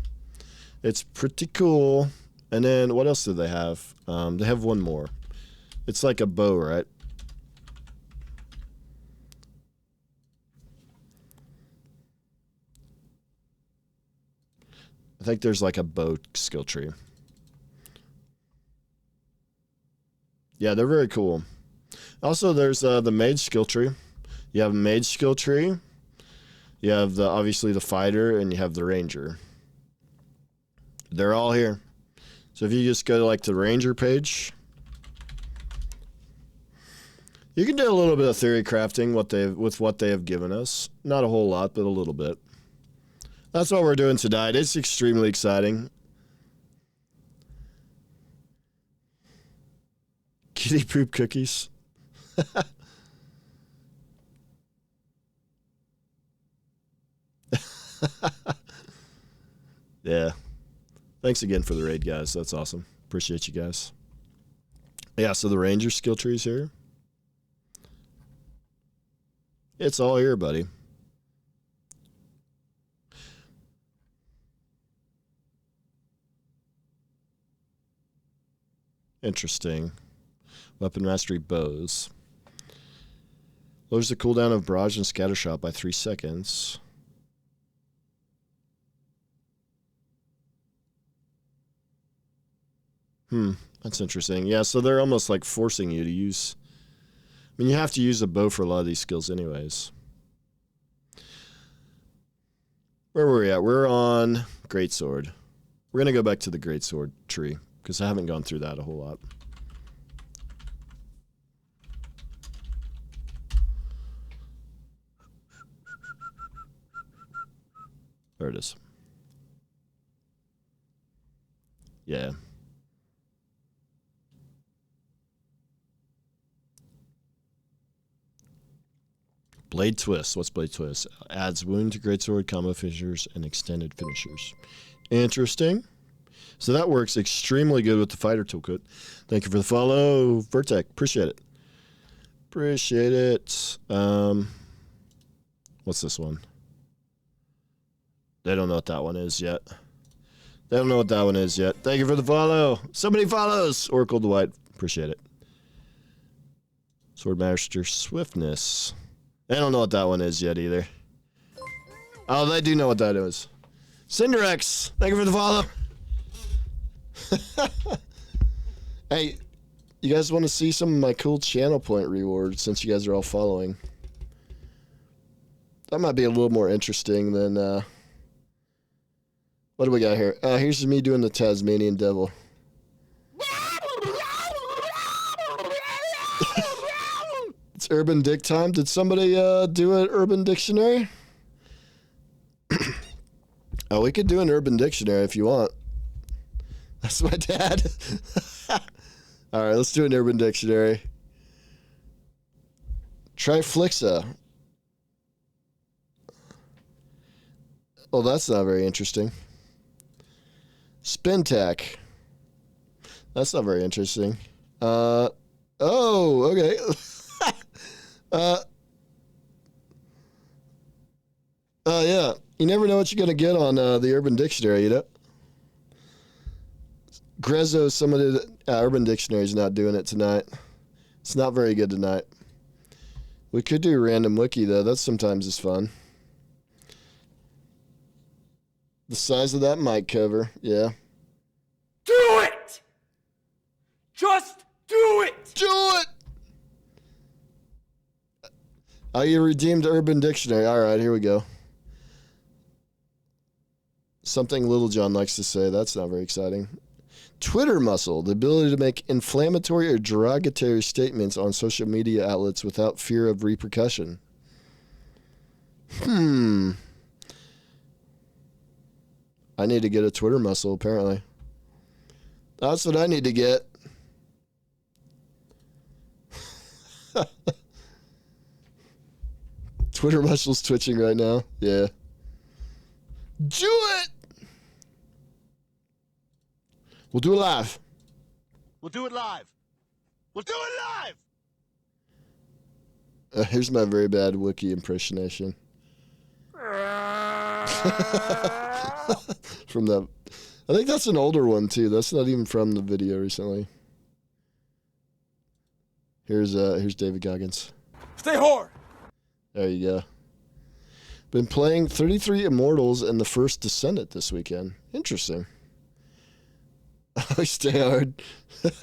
It's pretty cool. And then what else do they have? They have one more. It's like a bow, right? I think there's like a bow skill tree. Yeah, they're very cool. Also, there's the mage skill tree. You have a mage skill tree. You have obviously the fighter, and you have the ranger. They're all here. So if you just go to like the ranger page, you can do a little bit of theory crafting with what they have given us. Not a whole lot, but a little bit. That's what we're doing tonight. It's extremely exciting. Kitty poop cookies. Yeah. Thanks again for the raid, guys. That's awesome. Appreciate you guys. Yeah, so the ranger skill tree's here. It's all here, buddy. Interesting. Weapon mastery bows. Lowers the cooldown of barrage and scatter shot by 3 seconds. That's interesting. Yeah, so they're almost like forcing you to use... I mean, you have to use a bow for a lot of these skills anyways. Where were we at? We're on Greatsword. We're going to go back to the Greatsword tree, because I haven't gone through that a whole lot. There it is. Yeah. Blade Twist. What's Blade Twist? Adds wound to greatsword, combo finishers, and extended finishers. Interesting. So that works extremely good with the fighter toolkit. Thank you for the follow, Vertec. Appreciate it. Appreciate it. What's this one? They don't know what that one is yet. They don't know what that one is yet. Thank you for the follow. So many follows. Oracle Dwight. Appreciate it. Swordmaster Swiftness. They don't know what that one is yet either. Oh, they do know what that is. Cinderex. Thank you for the follow. Hey, you guys want to see some of my cool channel point rewards since you guys are all following? That might be a little more interesting than, what do we got here? Here's me doing the Tasmanian Devil. It's Urban Dick time. Did somebody do an Urban Dictionary? Oh, we could do an Urban Dictionary if you want. That's my dad. All right, let's do an Urban Dictionary. Triflixa. Oh, that's not very interesting. Spintac. That's not very interesting. Oh, okay. Yeah. You never know what you're going to get on the Urban Dictionary, you know? Grezzo, some of the Urban Dictionary is not doing it tonight. It's not very good tonight. We could do Random Wiki, though. That sometimes is fun. The size of that mic cover, yeah. Do it! Just do it! Do it! Oh, you redeemed Urban Dictionary. All right, here we go. Something Little John likes to say. That's not very exciting. Twitter muscle, the ability to make inflammatory or derogatory statements on social media outlets without fear of repercussion. I need to get a Twitter muscle, apparently. That's what I need to get. Twitter muscle's twitching right now. Yeah. Do it! We'll do it live. We'll do it live. We'll do it live! Here's my very bad Wiki impersonation. From the, I think that's an older one too. That's not even from the video recently. Here's David Goggins. Stay hard! There you go. Been playing 33 Immortals and the first Descendant this weekend. Interesting. Oh, stay hard.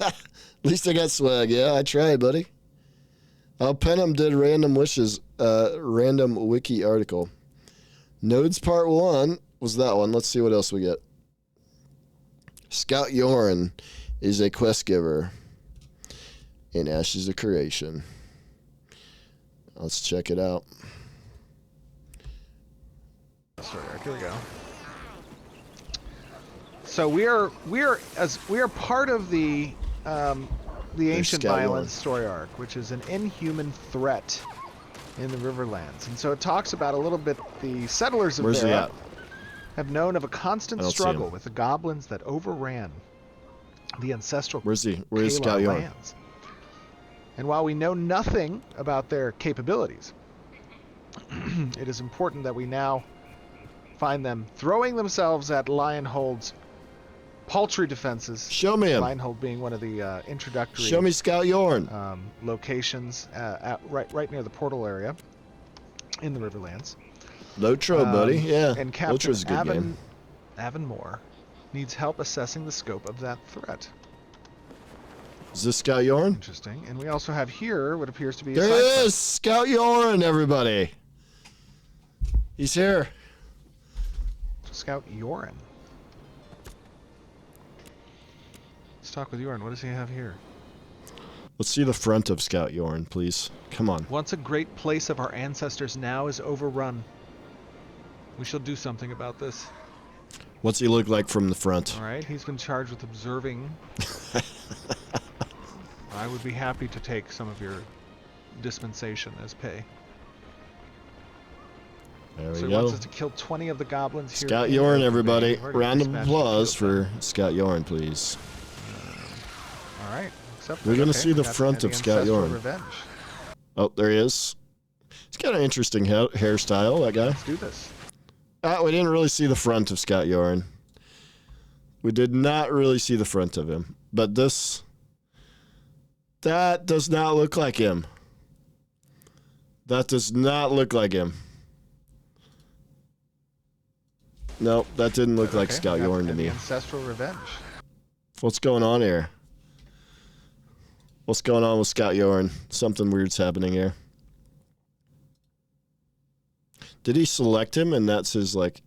At least I got swag. Yeah, I tried, buddy. Penham did random wiki article. Nodes Part 1 was that one. Let's see what else we get. Scout Yorn is a quest giver in Ashes of Creation. Let's check it out. Sorry, here we go. So we are part of the Ancient Violence story arc, which is an inhuman threat in the Riverlands, and so it talks about a little bit the settlers of there have known of a constant struggle with the goblins that overran the ancestral Where's Scout Yorn? lands. And while we know nothing about their capabilities, it is important that we now find them throwing themselves at Lionhold's paltry defenses. Show me him. Lionhold being one of the introductory. Show me Scout Yorn. Locations right near the portal area in the Riverlands. Lotro, buddy. Yeah. And Captain Lotro's a good game. Avon Moore needs help assessing the scope of that threat. Is this Scout Yorn? Interesting. And we also have here what appears to be a There it is! Scout Yorn, everybody! He's here. Scout Yorn. Let's talk with Yorn. What does he have here? Let's see the front of Scout Yorn, please. Come on. Once a great place of our ancestors, now is overrun. We shall do something about this. What's he look like from the front? All right, he's been charged with observing. I would be happy to take some of your dispensation as pay. There we So he go. wants us to kill 20 of the goblins here. Scout in Yorn, the everybody. invade. We've already Round of dispatched applause a few of for Scout Yorn, please. All right. Accepted. We're gonna Okay, see the that's front the of Scout ancestral Yorn. Revenge. Oh, there he is. He's got an interesting hairstyle, that guy. Let's do this. We didn't really see the front of Scout Yorn. We did not really see the front of him. But that does not look like him. That does not look like him. Nope, that didn't look like Scout Yorn to me. Ancestral Revenge. What's going on here? What's going on with Scout Yorn? Something weird's happening here. Did he select him and that's his, like...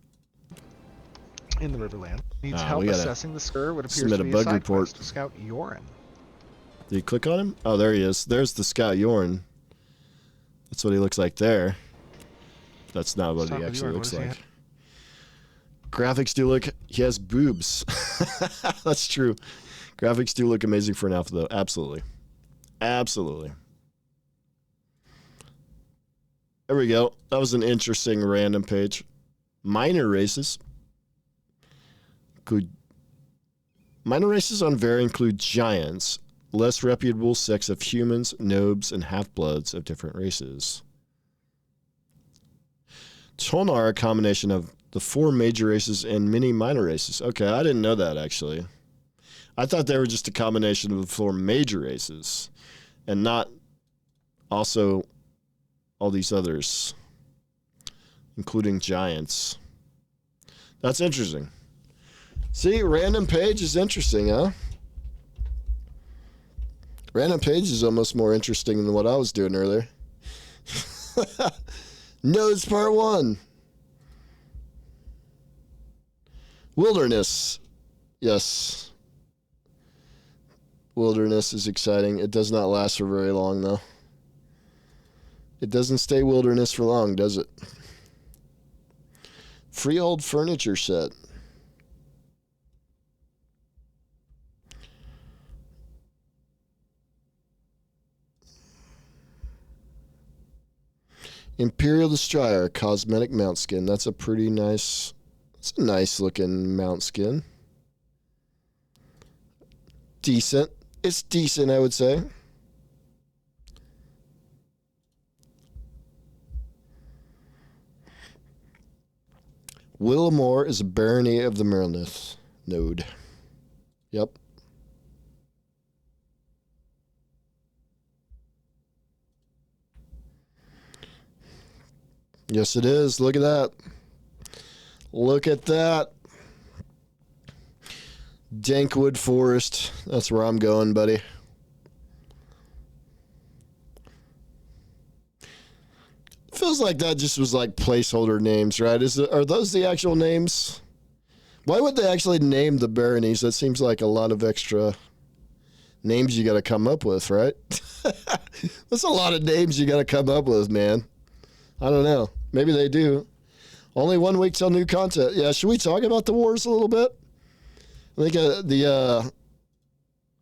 In the Riverland. Needs we help gotta assessing the stir. What appears submit to a be bug a side report. quest to Scout Yorin. Did you click on him? Oh, there he is. There's the Scout Yorn. That's what he looks like there. That's not what he actually looks like. Graphics do look... He has boobs. That's true. Graphics do look amazing for an alpha, though. Absolutely. Absolutely. There we go. That was an interesting random page. Minor races. Minor races on Varia include giants, less reputable sects of humans, nobs, and half-bloods of different races. Tolnar are a combination of the 4 major races and many minor races. Okay, I didn't know that, actually. I thought they were just a combination of the 4 major races and not also all these others, including giants. That's interesting. See, random page is interesting, huh? Random page is almost more interesting than what I was doing earlier. Nodes part 1. Wilderness. Yes. Wilderness is exciting. It does not last for very long, though. It doesn't stay wilderness for long, does it? Freehold furniture set. Imperial Destroyer, cosmetic mount skin. That's a pretty nice... It's a nice looking mount skin. Decent. It's decent, I would say. Willamore is a barony of the Merilith node. Yep. Yes, it is. Look at that. Look at that. Dankwood Forest. That's where I'm going, buddy. Feels like that just was like placeholder names, right? Are those the actual names? Why would they actually name the baronies? That seems like a lot of extra names you got to come up with, right? That's a lot of names you got to come up with, man. I don't know. Maybe they do. Only 1 week till new content. Yeah, should we talk about the wars a little bit? I think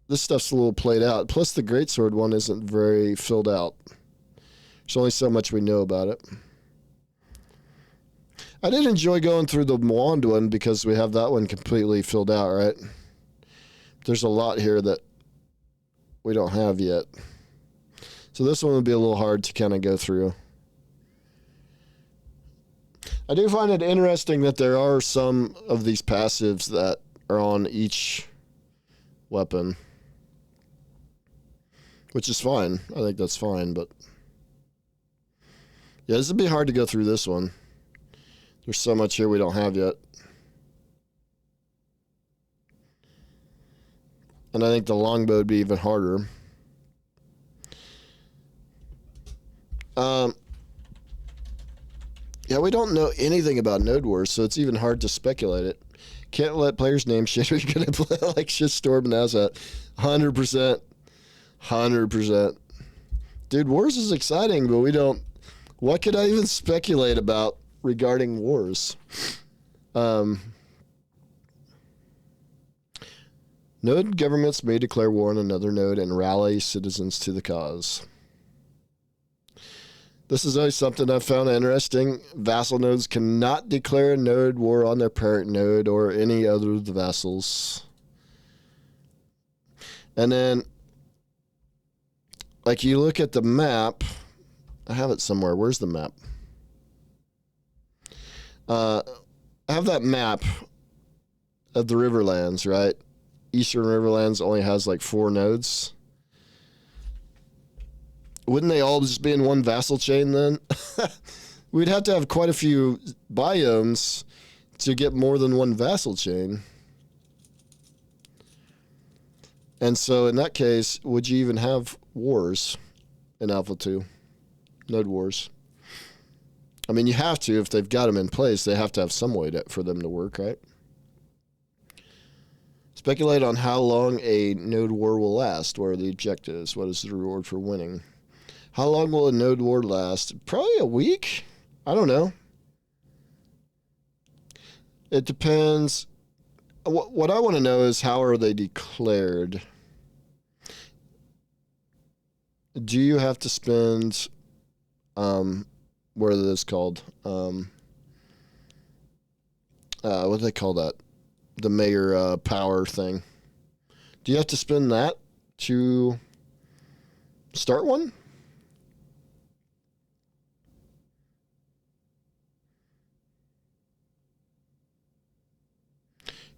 this stuff's a little played out. Plus, the Greatsword one isn't very filled out. There's only so much we know about it. I did enjoy going through the Wand one because we have that one completely filled out, right? There's a lot here that we don't have yet. So this one would be a little hard to kind of go through. I do find it interesting that there are some of these passives that are on each weapon, which is fine. I think that's fine, but yeah, this would be hard to go through this one. There's so much here we don't have yet. And I think the longbow would be even harder. Yeah, we don't know anything about Node Wars, so it's even hard to speculate it. Can't let players name shit. We're going to play like Shitstorm and Azat. 100%. 100%. Dude, Wars is exciting, but we don't... What could I even speculate about regarding wars. Node governments may declare war on another node and rally citizens to the cause. This is always something I've found interesting. Vassal nodes cannot declare a node war on their parent node or any other of the vassals. And then, like, you look at the map. I have it somewhere. Where's the map? I have that map of the Riverlands, right? Eastern Riverlands only has like 4 nodes. Wouldn't they all just be in one vassal chain then? We'd have to have quite a few biomes to get more than one vassal chain. And so in that case, would you even have wars in Alpha 2? Node wars. I mean, you have to. If they've got them in place, they have to have some way for them to work, right? Speculate on how long a node war will last. What are the objectives? What is the reward for winning? How long will a node war last? Probably a week. I don't know. It depends. What I want to know is, how are they declared? Do you have to spend, what are those called? What do they call that? The mayor power thing. Do you have to spend that to start one?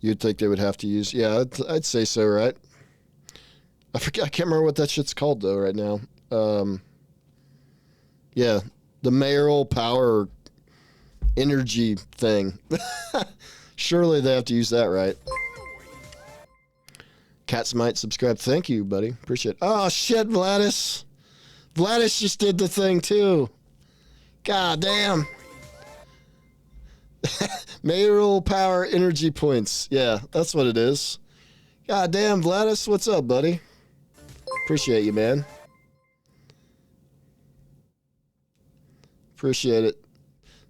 You'd think they would have to use, yeah, I'd say so, right? I forget, I can't remember what that shit's called though right now. Yeah, the mayoral power energy thing. Surely they have to use that, right? Cats might subscribe. Thank you, buddy. Appreciate it. Oh shit, Vladis. Vladis just did the thing too. God damn. Mayoral power energy points. Yeah, that's what it is. God damn, Vladis, what's up, buddy? Appreciate you, man. Appreciate it.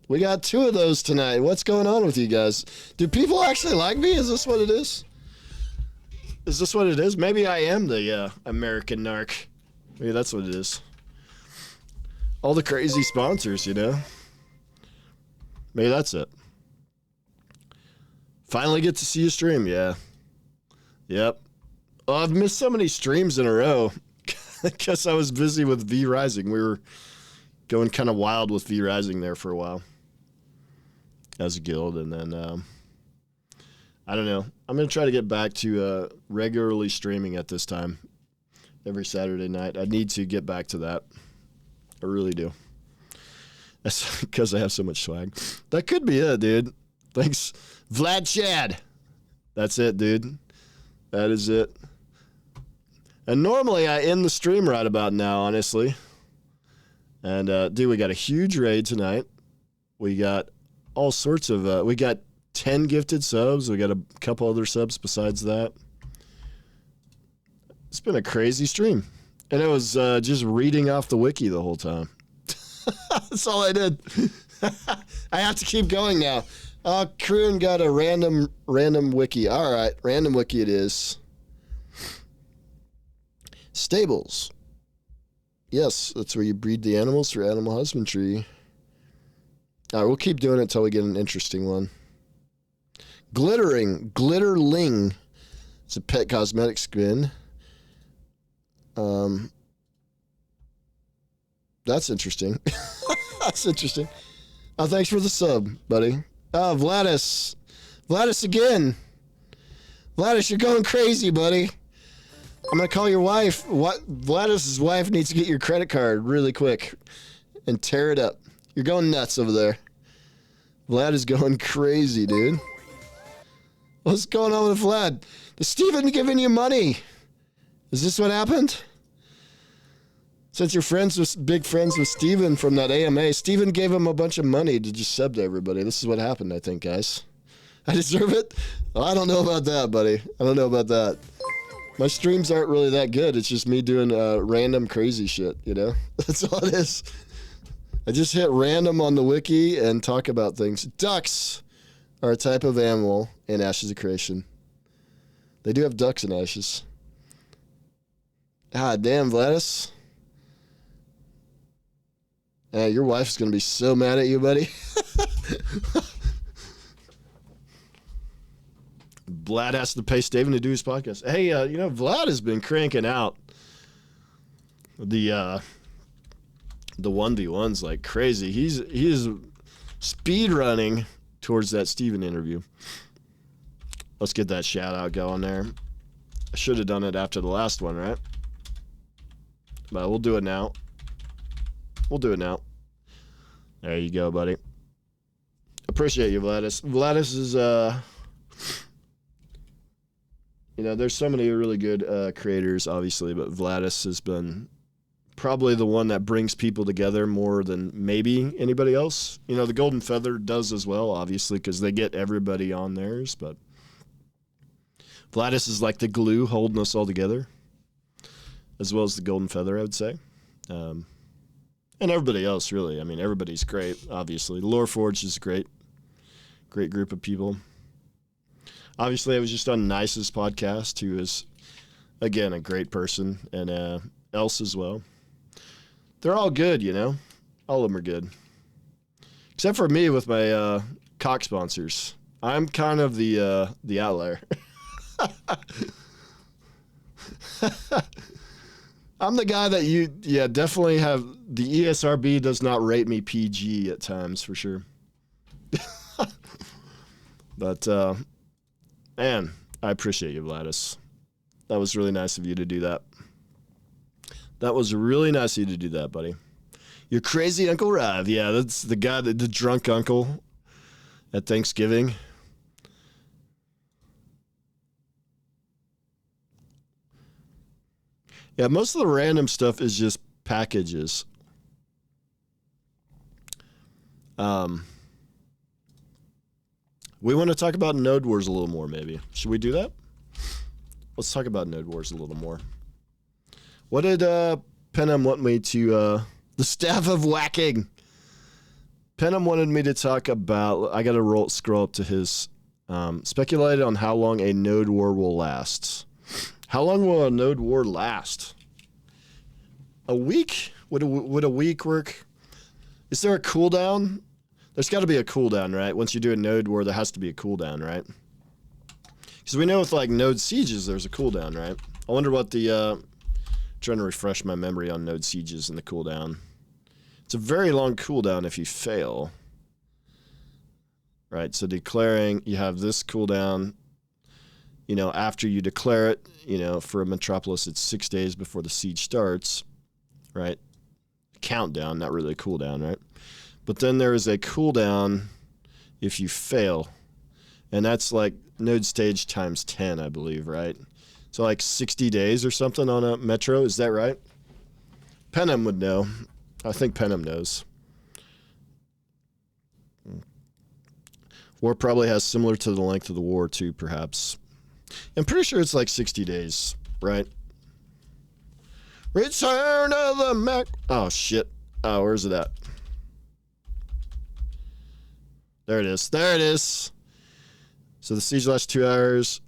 We got 2 of those tonight. What's going on with you guys? Do people actually like me? Is this what it is? Is this what it is? Maybe I am the American narc. Maybe that's what it is. All the crazy sponsors, you know? Maybe that's it. Finally get to see you stream, yeah. Yep. Oh, I've missed so many streams in a row because I was busy with V Rising. We were going kind of wild with V Rising there for a while as a guild, and then I don't know. I'm going to try to get back to regularly streaming at this time every Saturday night. I need to get back to that. I really do. That's because I have so much swag. That could be it, dude. Thanks, Vlad Chad. That's it, dude. That is it. And normally I end the stream right about now, honestly. And, dude, we got a huge raid tonight. We got all sorts of, we got 10 gifted subs. We got a couple other subs besides that. It's been a crazy stream. And it was just reading off the wiki the whole time. That's all I did. I have to keep going now. Kroon got a random wiki. All right, random wiki it is. Stables. Yes, that's where you breed the animals for animal husbandry. All right, we'll keep doing it until we get an interesting one. Glitterling. It's a pet cosmetic skin. That's interesting. That's interesting. Oh, thanks for the sub, buddy. Oh, Vladis. Vladis again. Vladis, you're going crazy, buddy. I'm going to call your wife. Vladis' wife needs to get your credit card really quick and tear it up. You're going nuts over there. Vlad is going crazy, dude. What's going on with Vlad? Is Steven giving you money? Is this what happened? Since you're big friends with Steven from that AMA, Steven gave him a bunch of money to just sub to everybody. This is what happened, I think, guys. I deserve it? Well, I don't know about that, buddy. I don't know about that. My streams aren't really that good. It's just me doing random crazy shit, you know? That's all it is. I just hit random on the wiki and talk about things. Ducks are a type of animal in Ashes of Creation. They do have ducks in Ashes. Ah, damn, Vladis. Your wife's going to be so mad at you, buddy. Vlad has to pay Steven to do his podcast. Hey, Vlad has been cranking out the 1v1s like crazy. He is speed running towards that Steven interview. Let's get that shout out going there. I should have done it after the last one, right? But we'll do it now. There you go, buddy. Appreciate you, Vladis. Vladis is, there's so many really good creators, obviously, but Vladis has been probably the one that brings people together more than maybe anybody else. The Golden Feather does as well, obviously, because they get everybody on theirs, but Vladis is like the glue holding us all together, as well as the Golden Feather, I would say. And everybody else, really. I mean, everybody's great, obviously. Lore Forge is great. Great group of people. Obviously, I was just on Nice's podcast, who is, again, a great person, and Else as well. They're all good, All of them are good. Except for me with my cock sponsors. I'm kind of the outlier. I'm the guy that definitely have, the ESRB does not rate me PG at times, for sure. But, man, I appreciate you, Vladis. That was really nice of you to do that. That was really nice of you to do that, buddy. Your crazy Uncle Rive. Yeah, that's the guy, the drunk uncle at Thanksgiving. Yeah, most of the random stuff is just packages. We want to talk about Node Wars a little more, maybe. Should we do that? Let's talk about Node Wars a little more. What did Penham want me to... the Staff of Whacking. Penham wanted me to talk about... I got to scroll up to his... speculated on how long a Node War will last. How long will a Node War last? A week? Would a week work? Is there a cooldown? There's got to be a cooldown, right? Once you do a Node War, there has to be a cooldown, right? Because we know with like Node Sieges, there's a cooldown, right? I wonder what the... trying to refresh my memory on Node Sieges and the cooldown. It's a very long cooldown if you fail. Right, so declaring, you have this cooldown... after you declare it, for a Metropolis, it's 6 days before the siege starts, right? Countdown, not really a cooldown, right? But then there is a cooldown if you fail. And that's like node stage times 10, I believe, right? So like 60 days or something on a Metro, is that right? Penham would know. I think Penham knows. War probably has similar to the length of the war, too, perhaps. I'm pretty sure it's like 60 days, right? Return of the Mac. Oh, shit. Oh, where's it at? There it is. There it is. So the siege lasts 2 hours.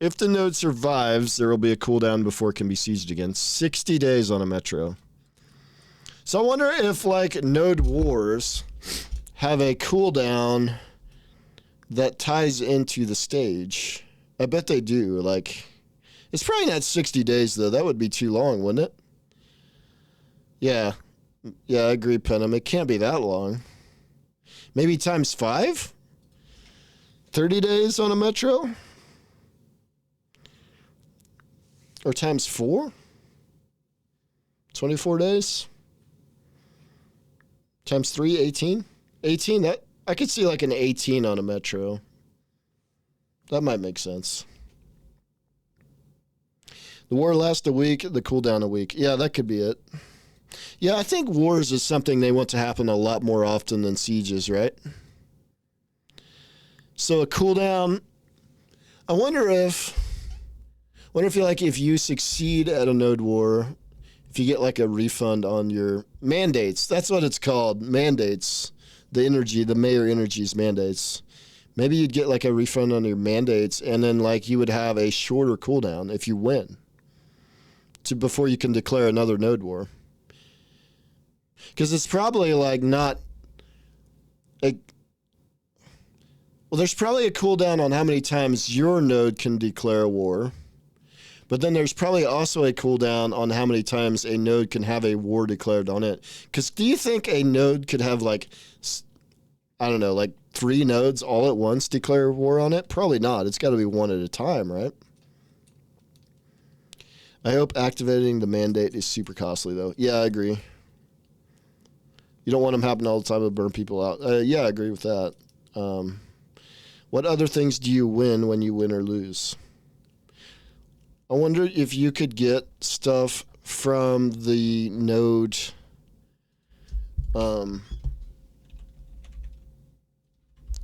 If the node survives, there will be a cooldown before it can be sieged again. 60 days on a Metro. So I wonder if, like, Node Wars have a cooldown that ties into the stage. I bet they do. Like, it's probably not 60 days, though. That would be too long, wouldn't it? Yeah. Yeah, I agree, Penham. It can't be that long. Maybe times 5? 30 days on a Metro? Or times 4? 24 days? Times 3, 18? 18, that I could see like an 18 on a Metro. That might make sense. The war lasts a week, the cooldown a week. Yeah, that could be it. Yeah, I think wars is something they want to happen a lot more often than sieges, right? So a cooldown, I wonder if you like, if you succeed at a node war, if you get like a refund on your mandates, that's what it's called, mandates, the mayor energies mandates. Maybe you'd get like a refund on your mandates, and then like you would have a shorter cooldown if you win before you can declare another node war. Because it's probably like not well, there's probably a cooldown on how many times your node can declare a war. But then there's probably also a cooldown on how many times a node can have a war declared on it. Because do you think a node could have like, I don't know, like 3 nodes all at once declare war on it? Probably not. It's got to be one at a time, right? I hope activating the mandate is super costly, though. Yeah, I agree. You don't want them happening all the time to burn people out. Yeah, I agree with that. What other things do you win when you win or lose? I wonder if you could get stuff from the node. And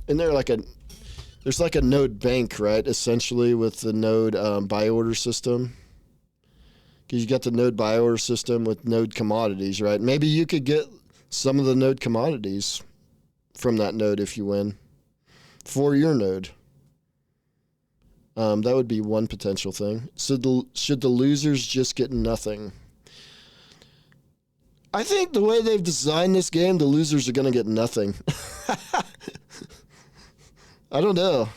there's like a node bank, right? Essentially with the node buy order system. Because you got the node buy order system with node commodities, right? Maybe you could get some of the node commodities from that node if you win for your node. That would be one potential thing. So should the losers just get nothing? I think the way they've designed this game, the losers are going to get nothing. I don't know.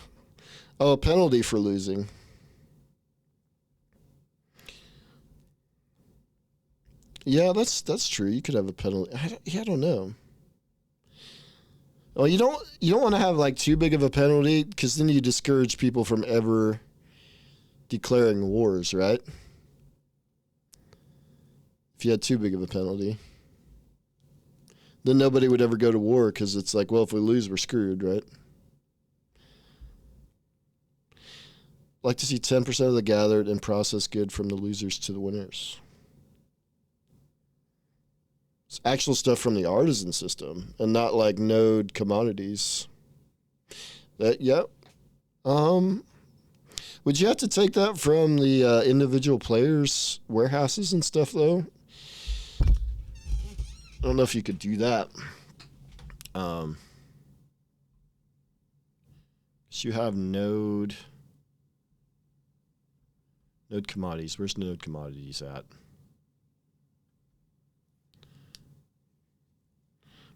Oh, a penalty for losing. Yeah, that's true. You could have a penalty. I don't know. Well, you don't want to have like too big of a penalty, because then you discourage people from ever declaring wars, right? If you had too big of a penalty, then nobody would ever go to war, because it's like, well, if we lose, we're screwed, right? Like to see 10% of the gathered and processed good from the losers to the winners. It's actual stuff from the artisan system and not like node commodities. Yep. Would you have to take that from the individual players' warehouses and stuff, though? I don't know if you could do that. So you have node commodities. Where's node commodities at?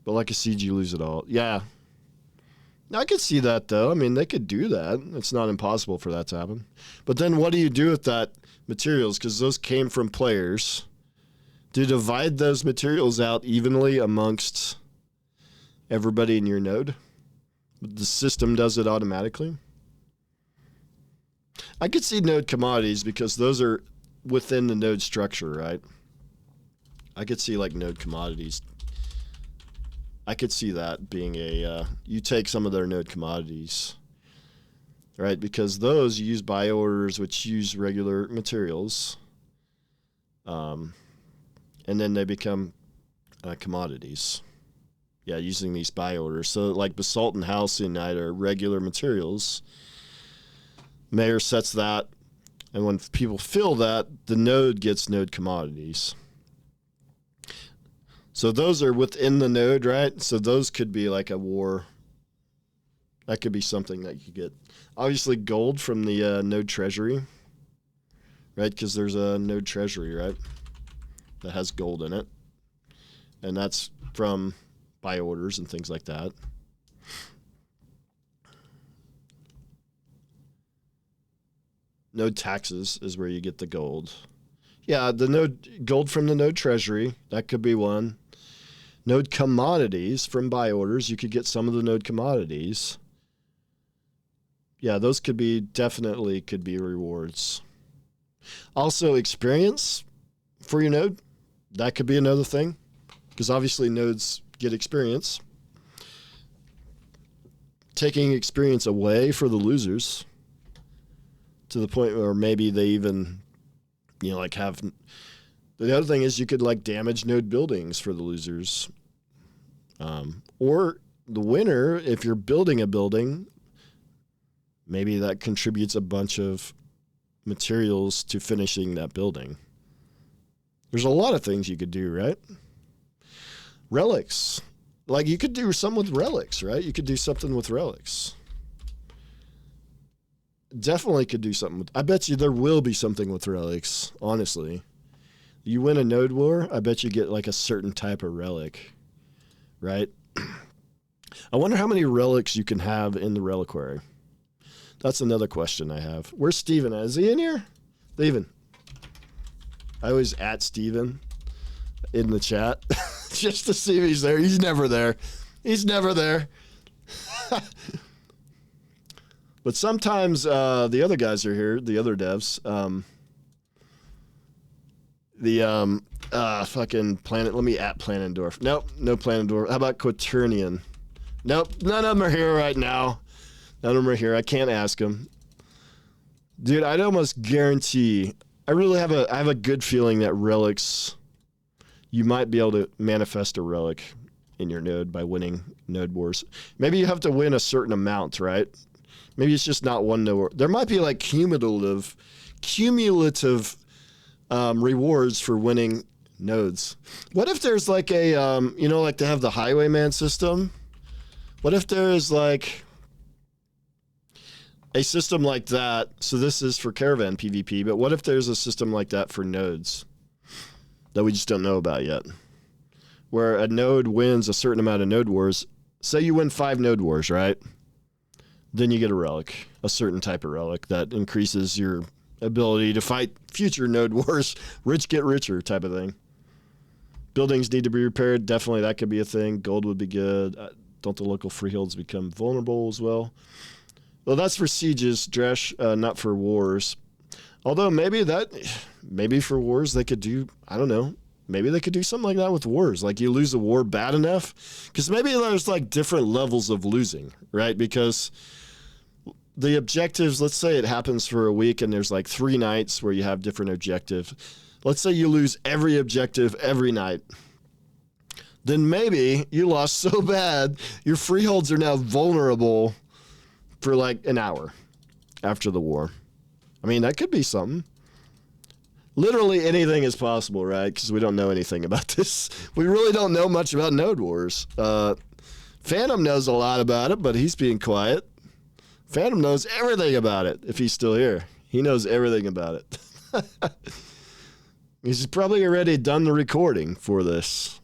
But like a siege, you lose it all. Yeah. I could see that, though. I mean, they could do that. It's not impossible for that to happen. But then what do you do with that materials? Because those came from players. Do you divide those materials out evenly amongst everybody in your node? The system does it automatically. I could see node commodities because those are within the node structure, right? I could see like node commodities. I could see that being you take some of their node commodities, right? Because those you use buy orders, which use regular materials, and then they become commodities. Yeah, using these buy orders. So like basalt and halcyon are regular materials. Mayor sets that, and when people fill that, the node gets node commodities. So those are within the node, right? So those could be like a war. That could be something that you get. Obviously, gold from the node treasury, right? Because there's a node treasury, right? That has gold in it. And that's from buy orders and things like that. Node taxes is where you get the gold. Yeah, the node gold from the node treasury, that could be one. Node commodities from buy orders, you could get some of the node commodities. Yeah, those could be rewards. Also, experience for your node, that could be another thing, because obviously nodes get experience. Taking experience away for the losers to the point where maybe they even, like have. The other thing is you could like damage node buildings for the losers. Or the winner, if you're building a building, maybe that contributes a bunch of materials to finishing that building. There's a lot of things you could do, right? Relics. Like, you could do something with relics, right? You could do something with relics. Definitely could do something with... I bet you there will be something with relics, honestly. You win a node war, I bet you get, like, a certain type of relic, right? I wonder how many relics you can have in the reliquary. That's another question I have. Where's Steven? Is he in here? Steven. I always at Steven in the chat just to see if he's there. He's never there. He's never there. But sometimes the other guys are here, the other devs. Fucking Planet. Let me at Planendorf. Nope, no Planendorf. How about Quaternion? Nope, none of them are here right now. None of them are here. I can't ask them. Dude, I'd almost guarantee... I have a good feeling that relics... You might be able to manifest a relic in your node by winning node wars. Maybe you have to win a certain amount, right? Maybe it's just not one node war. There might be like cumulative rewards for winning nodes. What if there's like a, like to have the highwayman system? What if there is like a system like that? So this is for caravan PvP, but what if there's a system like that for nodes that we just don't know about yet? Where a node wins a certain amount of node wars. Say you win 5 node wars, right? Then you get a relic, a certain type of relic that increases your ability to fight future node wars. Rich get richer type of thing. Buildings need to be repaired. Definitely that could be a thing. Gold would be good. Don't the local freeholds become vulnerable as well? Well, that's for sieges, Dresh, not for wars. Although maybe for wars they could do, I don't know. Maybe they could do something like that with wars. Like you lose a war bad enough. Because maybe there's like different levels of losing, right? Because the objectives, let's say it happens for a week and there's like 3 nights where you have different objectives. Let's say you lose every objective every night. Then maybe you lost so bad, your freeholds are now vulnerable for like an hour after the war. I mean, that could be something. Literally anything is possible, right? Because we don't know anything about this. We really don't know much about node wars. Phantom knows a lot about it, but he's being quiet. Phantom knows everything about it, if he's still here. He knows everything about it. He's probably already done the recording for this.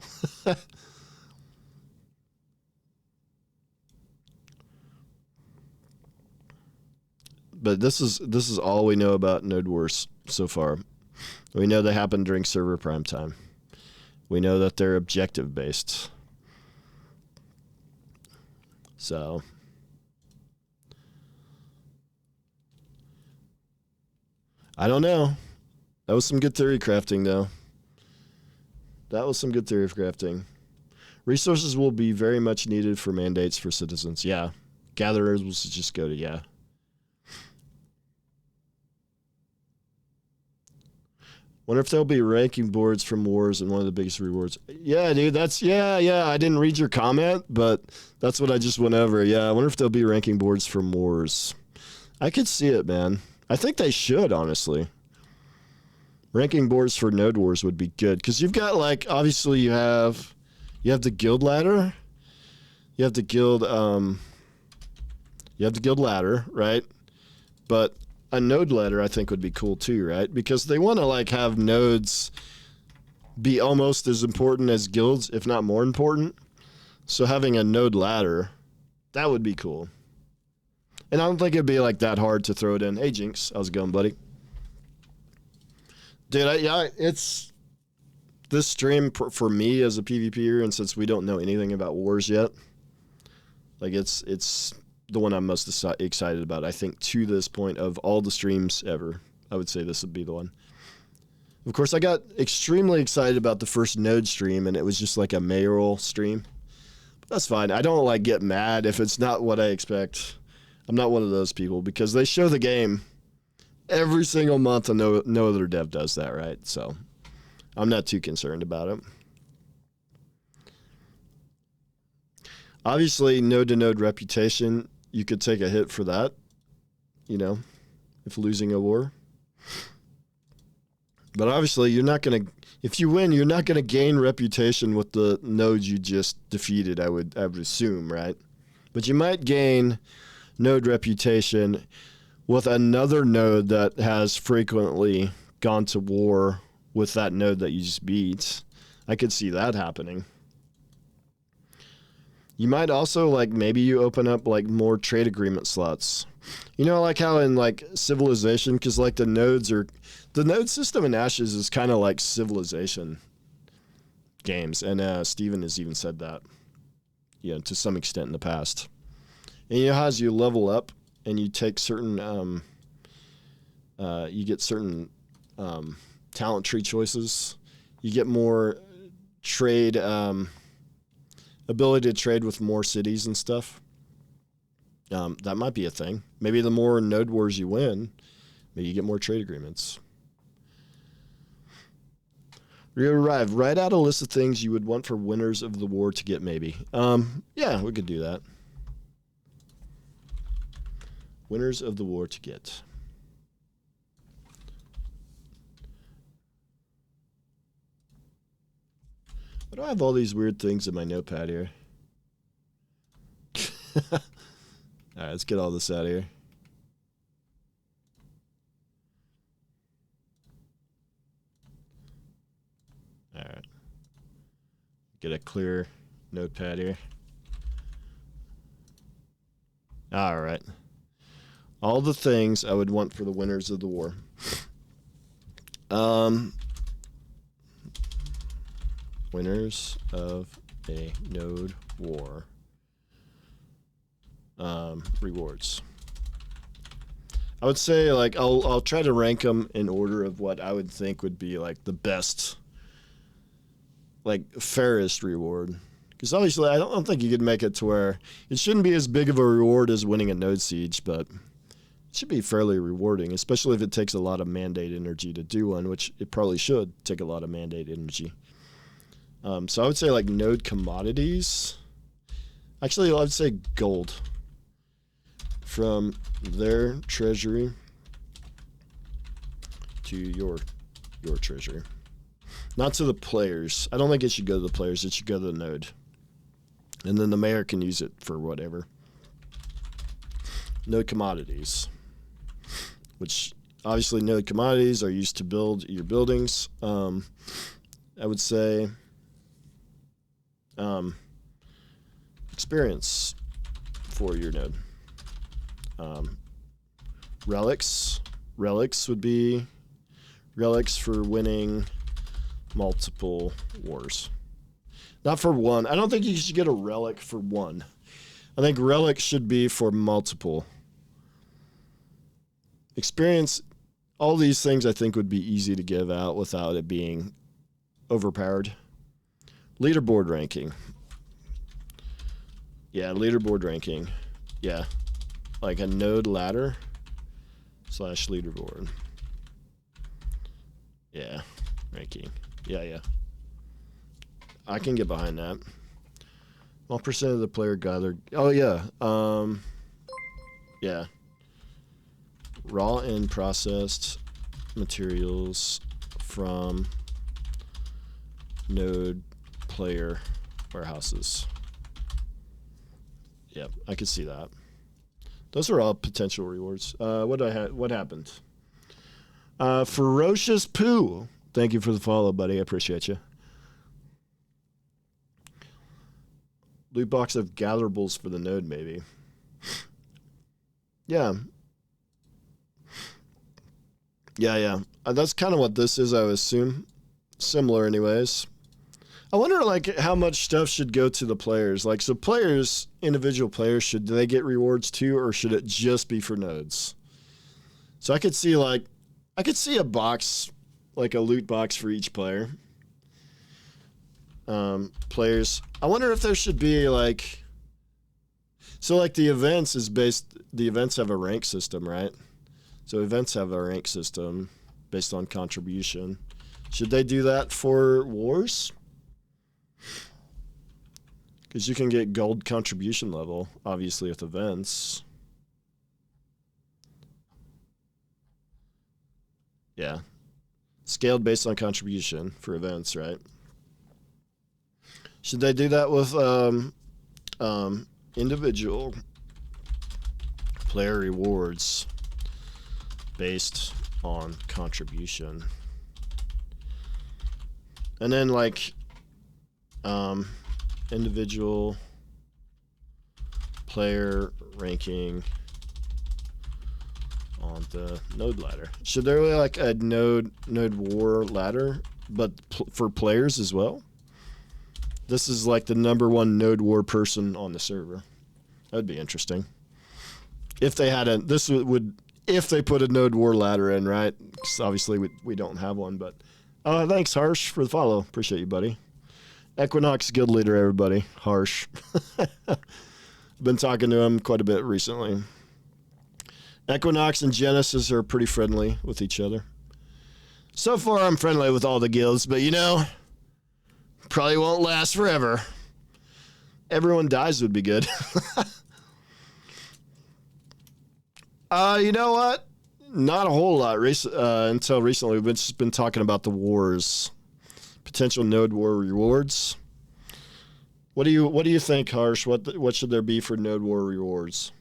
But this is all we know about node wars so far. We know they happen during server prime time. We know that they're objective based. So I don't know. That was some good theory crafting though. That was some good theory crafting. Resources will be very much needed for mandates for citizens. Yeah. Gatherers will just go to yeah. Wonder if there'll be ranking boards from wars and one of the biggest rewards. Yeah, dude, yeah. I didn't read your comment, but that's what I just went over. Yeah, I wonder if there'll be ranking boards from wars. I could see it, man. I think they should, honestly. Ranking boards for node wars would be good. Because you've got, like, obviously you have the guild ladder. You have the guild ladder, right? But a node ladder, I think, would be cool too, right? Because they want to like have nodes be almost as important as guilds, if not more important. So having a node ladder, that would be cool. And I don't think it'd be like that hard to throw it in. Hey, Jinx, how's it going, buddy? Dude, it's this stream for me as a PvPer, and since we don't know anything about wars yet, like it's the one I'm most excited about, I think, to this point of all the streams ever. I would say this would be the one. Of course, I got extremely excited about the first node stream, and it was just like a mayoral stream. But that's fine. I don't like get mad if it's not what I expect. I'm not one of those people because they show the game every single month, and no other dev does that, right? So I'm not too concerned about it. Obviously, node-to-node reputation, you could take a hit for that, if losing a war. But obviously, you're not going to, if you win, you're not going to gain reputation with the nodes you just defeated, I would assume, right? But you might gain node reputation with another node that has frequently gone to war with that node that you just beat. I could see that happening. You might also, like, maybe you open up, like, more trade agreement slots. You know, like how in, like, Civilization, because, like, the node system in Ashes is kind of like Civilization games. And Steven has even said that, you know, to some extent in the past. And you know how as you level up and you take certain, you get certain talent tree choices, you get more trade, ability to trade with more cities and stuff. That might be a thing. Maybe the more node wars you win, maybe you get more trade agreements. Write out a list of things you would want for winners of the war to get, maybe. Yeah, we could do that. Winners of the war to get. Why do I have all these weird things in my notepad here? All right, let's get all this out of here. All right. Get a clear notepad here. All right. All the things I would want for the winners of the war. Winners of a node war. Rewards. I would say, like, I'll try to rank them in order of what I would think would be, like, the best, like, fairest reward. Because obviously I don't think you could make it to where it shouldn't be as big of a reward as winning a node siege, but it should be fairly rewarding, especially if it takes a lot of mandate energy to do one, which it probably should take a lot of mandate energy. So I would say, like, node commodities. Actually, I would say gold from their treasury to your treasury. Not to the players. I don't think it should go to the players. It should go to the node. And then the mayor can use it for whatever. Node commodities. Which, obviously, node commodities are used to build your buildings. I would say experience for your node. Relics would be relics for winning multiple wars. Not for one. I don't think you should get a relic for one. I think relics should be for multiple. Experience, all these things I think would be easy to give out without it being overpowered. Leaderboard ranking. Yeah, leaderboard ranking. Yeah. Like a node ladder / leaderboard. Yeah. Ranking. Yeah. I can get behind that. What percent of the player gathered? Oh, yeah. Yeah. Raw and processed materials from node player warehouses. Yep, I could see that. Those are all potential rewards. What happened? Ferocious Poo. Thank you for the follow, buddy. I appreciate you. Loot box of gatherables for the node, maybe. Yeah. That's kind of what this is, I would assume. Similar, anyways. I wonder, like, how much stuff should go to the players. Like, so players, individual players, should they get rewards too, or should it just be for nodes? So I could see a box, like a loot box for each player. Players. I wonder if there should be, like, so, like, the events have a rank system, right? So events have a rank system based on contribution. Should they do that for wars? Because you can get gold contribution level, obviously, with events. Yeah. Scaled based on contribution for events, right? Should they do that with individual player rewards based on contribution? And then like individual player ranking on the node ladder. Should there be like a node war ladder, but for players as well? This is like the #1 node war person on the server. That'd be interesting. If they had if they put a node war ladder in, right? 'Cause obviously we don't have one, but thanks Harsh for the follow. Appreciate you, buddy. Equinox guild leader, everybody. Harsh. Been talking to him quite a bit recently. Equinox and Genesis are pretty friendly with each other. So far, I'm friendly with all the guilds, but probably won't last forever. Everyone dies would be good. You know what? Not a whole lot until recently. We've just been talking about the wars, potential node war rewards. What do you think, Harsh? What should there be for node war rewards?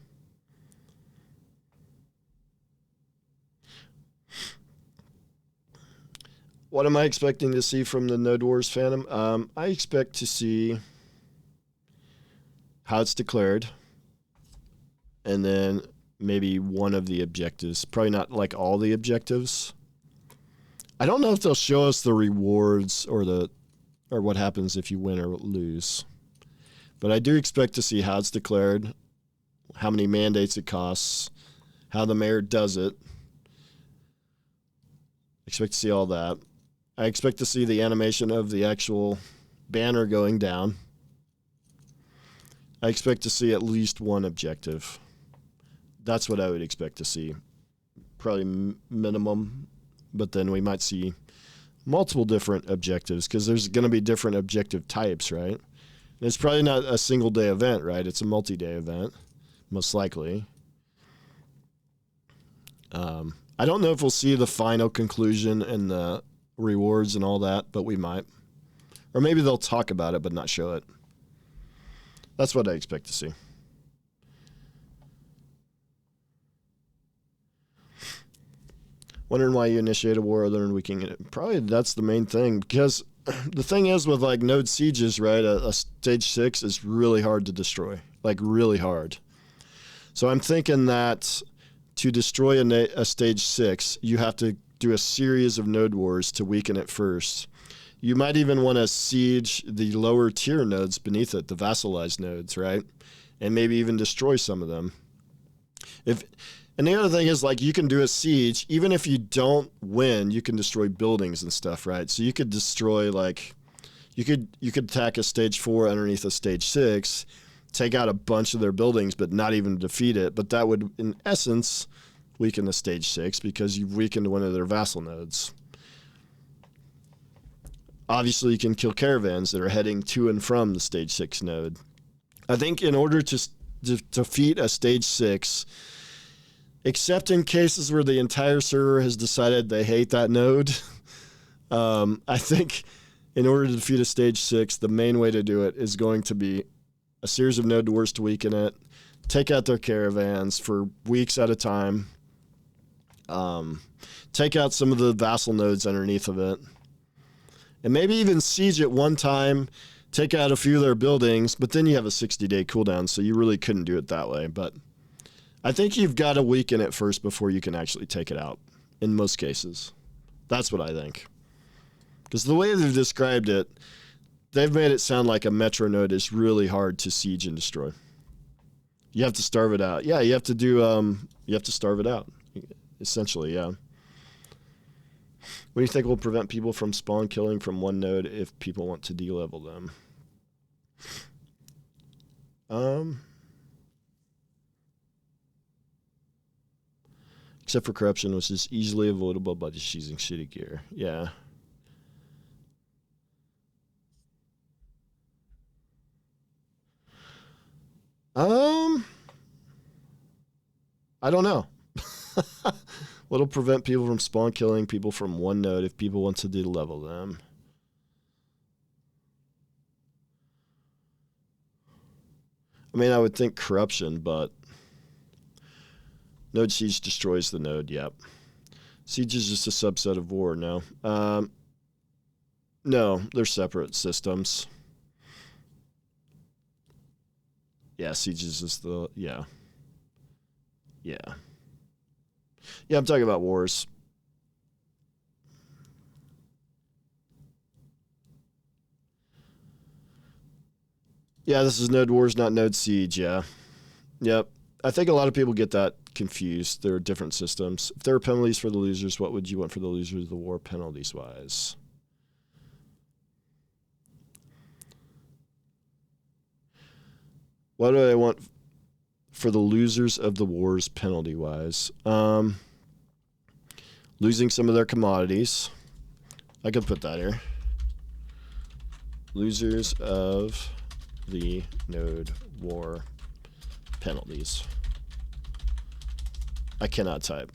What am I expecting to see from the Node Wars Phantom? I expect to see how it's declared, and then maybe one of the objectives. Probably not like all the objectives. I don't know if they'll show us the rewards or what happens if you win or lose. But I do expect to see how it's declared, how many mandates it costs, how the mayor does it. Expect to see all that. I expect to see the animation of the actual banner going down. I expect to see at least one objective. That's what I would expect to see. Probably minimum, but then we might see multiple different objectives because there's going to be different objective types, right? And it's probably not a single day event, right? It's a multi-day event, most likely. I don't know if we'll see the final conclusion and the rewards and all that, but we might. Or maybe they'll talk about it but not show it. That's what I expect to see. Wondering why you initiate a war other than weakening it. Probably that's the main thing, because the thing is with like node sieges, right? A stage 6 is really hard to destroy, like really hard. So I'm thinking that to destroy a stage 6, you have to do a series of node wars to weaken it first. You might even want to siege the lower tier nodes beneath it, the vassalized nodes, right? And maybe even destroy some of them. And the other thing is, like, you can do a siege, even if you don't win, you can destroy buildings and stuff, right? So you could destroy, like, you could attack a stage 4 underneath a stage 6, take out a bunch of their buildings, but not even defeat it. But that would, in essence, weaken the stage 6 because you've weakened one of their vassal nodes. Obviously, you can kill caravans that are heading to and from the stage 6 node. I think in order to defeat a stage 6, except in cases where the entire server has decided they hate that node, I think in order to defeat a stage 6, the main way to do it is going to be a series of node wars to weaken it, take out their caravans for weeks at a time, take out some of the vassal nodes underneath of it, and maybe even siege it one time, take out a few of their buildings, but then you have a 60-day cooldown, so you really couldn't do it that way. But I think you've got to weaken it first before you can actually take it out, in most cases. That's what I think. Because the way they've described it, they've made it sound like a metro node is really hard to siege and destroy. You have to starve it out. Yeah, you have to starve it out, essentially, yeah. What do you think will prevent people from spawn killing from one node if people want to de-level them? Except for corruption, which is easily avoidable by just using shitty gear. Yeah. I don't know. What'll prevent people from spawn killing people from one node if people want to de-level them? I mean, I would think corruption, but node siege destroys the node, yep. Siege is just a subset of war, no. No, they're separate systems. Yeah, siege is just the, yeah. Yeah. Yeah, I'm talking about wars. Yeah, this is node wars, not node siege, yeah. Yep. I think a lot of people get that confused. There are different systems. If there are penalties for the losers, what would you want for the losers of the war penalties-wise? What do I want for the losers of the wars penalty-wise? Losing some of their commodities. I could put that here. Losers of the node war penalties. I cannot type.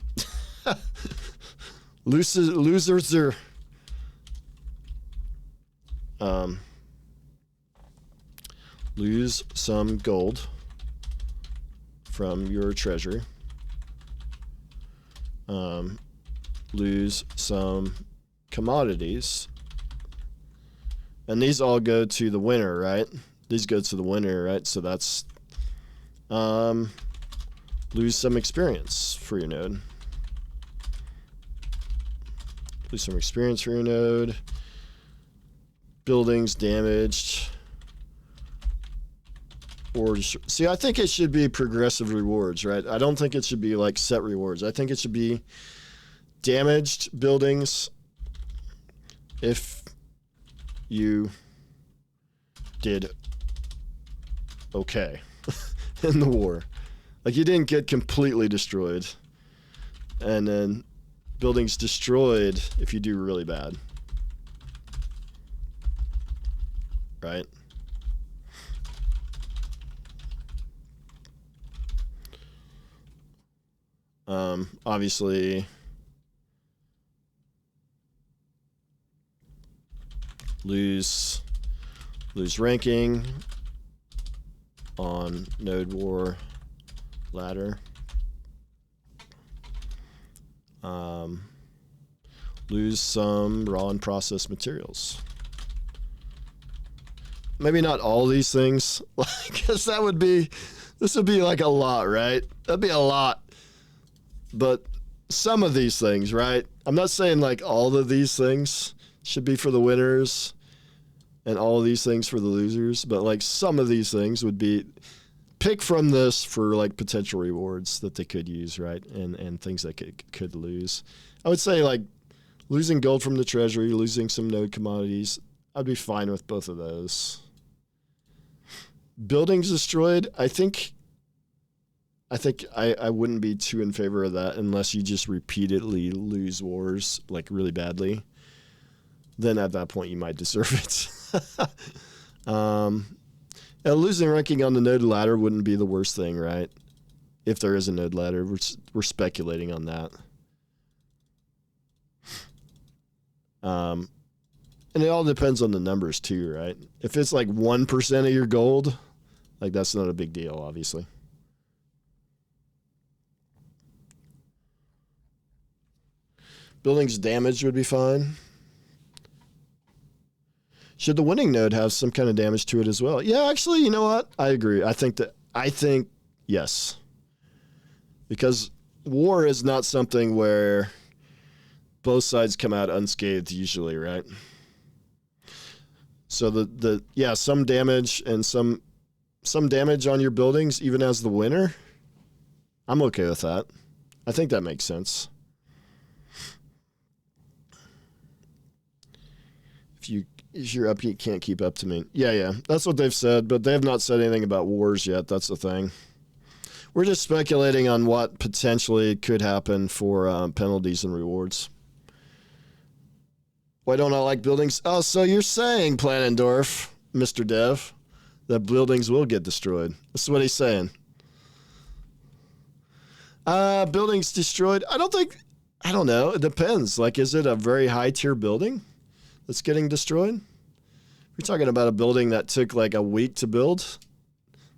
Losers are lose some gold from your treasury. Lose some commodities. And these all go to the winner, right? These go to the winner, right? So that's lose some experience for your node. Lose some experience for your node. Buildings damaged. Or see, I think it should be progressive rewards, right? I don't think it should be like set rewards. I think it should be damaged buildings if you did okay in the war. Like you didn't get completely destroyed. And then buildings destroyed if you do really bad. Right? Obviously lose ranking on node war ladder. Lose some raw and processed materials. Maybe not all these things, because this would be like a lot, right? That'd be a lot. But some of these things, right? I'm not saying like all of these things should be for the winners and all of these things for the losers, but like some of these things would be pick from this for like potential rewards that they could use, right? And things that could lose. I would say like losing gold from the treasury, losing some node commodities. I'd be fine with both of those. Buildings destroyed. I think I wouldn't be too in favor of that unless you just repeatedly lose wars like really badly. Then at that point you might deserve it. Losing ranking on the node ladder wouldn't be the worst thing, right? If there is a node ladder, we're speculating on that. And it all depends on the numbers too, right? If it's like 1% of your gold, like that's not a big deal, obviously. Buildings damaged would be fine. Should the winning node have some kind of damage to it as well? Yeah, actually, you know what? I agree. I think yes. Because war is not something where both sides come out unscathed usually, right? So some damage and some damage on your buildings even as the winner. I'm okay with that. I think that makes sense. If you're up, you can't keep up to me. Yeah. That's what they've said, but they have not said anything about wars yet. That's the thing. We're just speculating on what potentially could happen for penalties and rewards. Why don't I like buildings? Oh, so you're saying, Planendorf, Mr. Dev, that buildings will get destroyed. This is what he's saying. Buildings destroyed. I don't think I don't know. It depends. Like, is it a very high tier building that's getting destroyed? We're talking about a building that took like a week to build.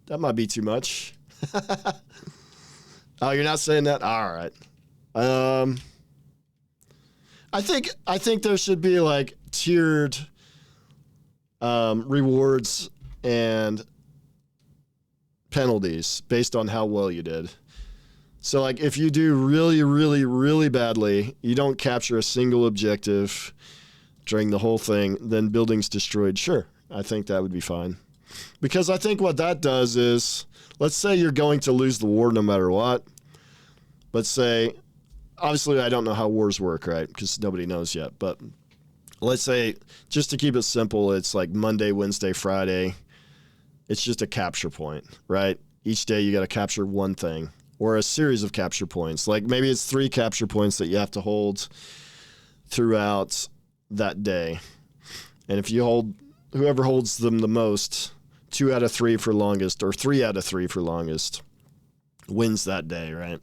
That might be too much. Oh, you're not saying that? All right. I think there should be like tiered rewards and penalties based on how well you did. So like if you do really, really, really badly, you don't capture a single objective during the whole thing, then buildings destroyed. Sure, I think that would be fine. Because I think what that does is, let's say you're going to lose the war no matter what. Let's say, obviously I don't know how wars work, right? Because nobody knows yet. But let's say, just to keep it simple, it's like Monday, Wednesday, Friday. It's just a capture point, right? Each day you got to capture one thing or a series of capture points. Like maybe it's 3 capture points that you have to hold throughout that day. And if you hold, whoever holds them the most, 2 out of 3 for longest or 3 out of 3 for longest wins that day, right?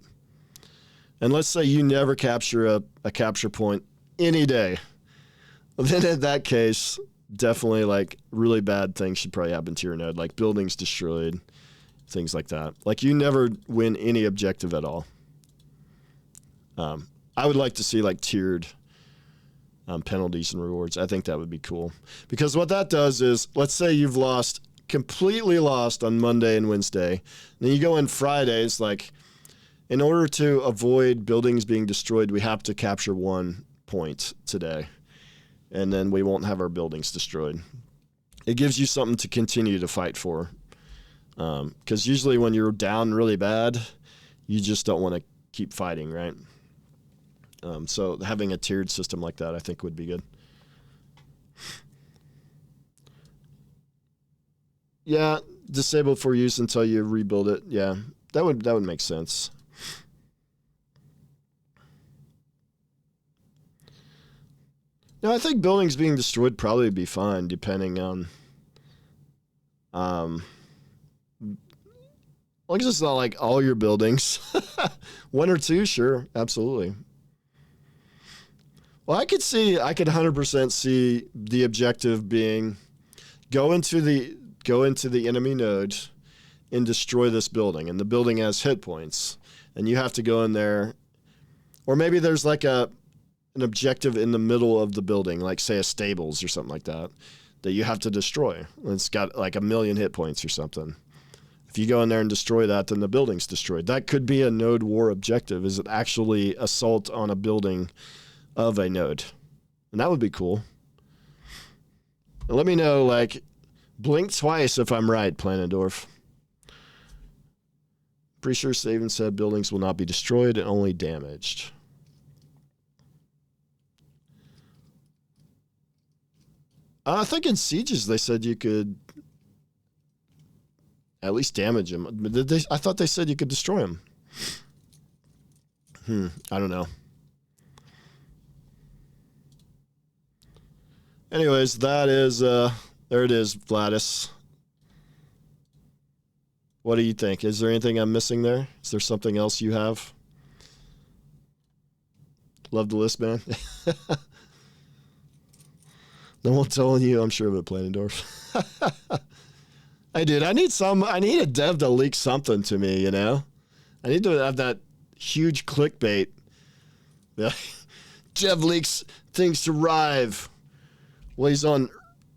And let's say you never capture a capture point any day. Then in that case, definitely like really bad things should probably happen to your node, like buildings destroyed, things like that. Like you never win any objective at all. I would like to see like tiered penalties and rewards. I think that would be cool. Because what that does is, let's say you've completely lost on Monday and Wednesday. Then you go in Fridays, like in order to avoid buildings being destroyed, we have to capture 1 point today. And then we won't have our buildings destroyed. It gives you something to continue to fight for. Because usually when you're down really bad, you just don't want to keep fighting, right? So having a tiered system like that, I think, would be good. Yeah, disabled for use until you rebuild it. Yeah, that would make sense. No, I think buildings being destroyed probably would be fine, depending on, as long as it's not like all your buildings. 1 or 2, sure, absolutely. Well, I could 100% see the objective being go into the enemy node and destroy this building, and the building has hit points, and you have to go in there, or maybe there's like an objective in the middle of the building, like say a stables or something like that you have to destroy. It's got like 1 million hit points or something. If you go in there and destroy that, then the building's destroyed. That could be a node war objective. Is it actually assault on a building of a node? And that would be cool. And let me know, like, blink twice if I'm right, Planendorf. Pretty sure Saban said buildings will not be destroyed and only damaged. I think in sieges they said you could at least damage them. I thought they said you could destroy them. I don't know. Anyways, that is, there it is, Vladis. What do you think? Is there anything I'm missing there? Is there something else you have? Love the list, man. No one telling you, I'm sure of it, Planendorf. Hey, dude, I need a dev to leak something to me, you know? I need to have that huge clickbait. Dev leaks things to Rive. Well, he's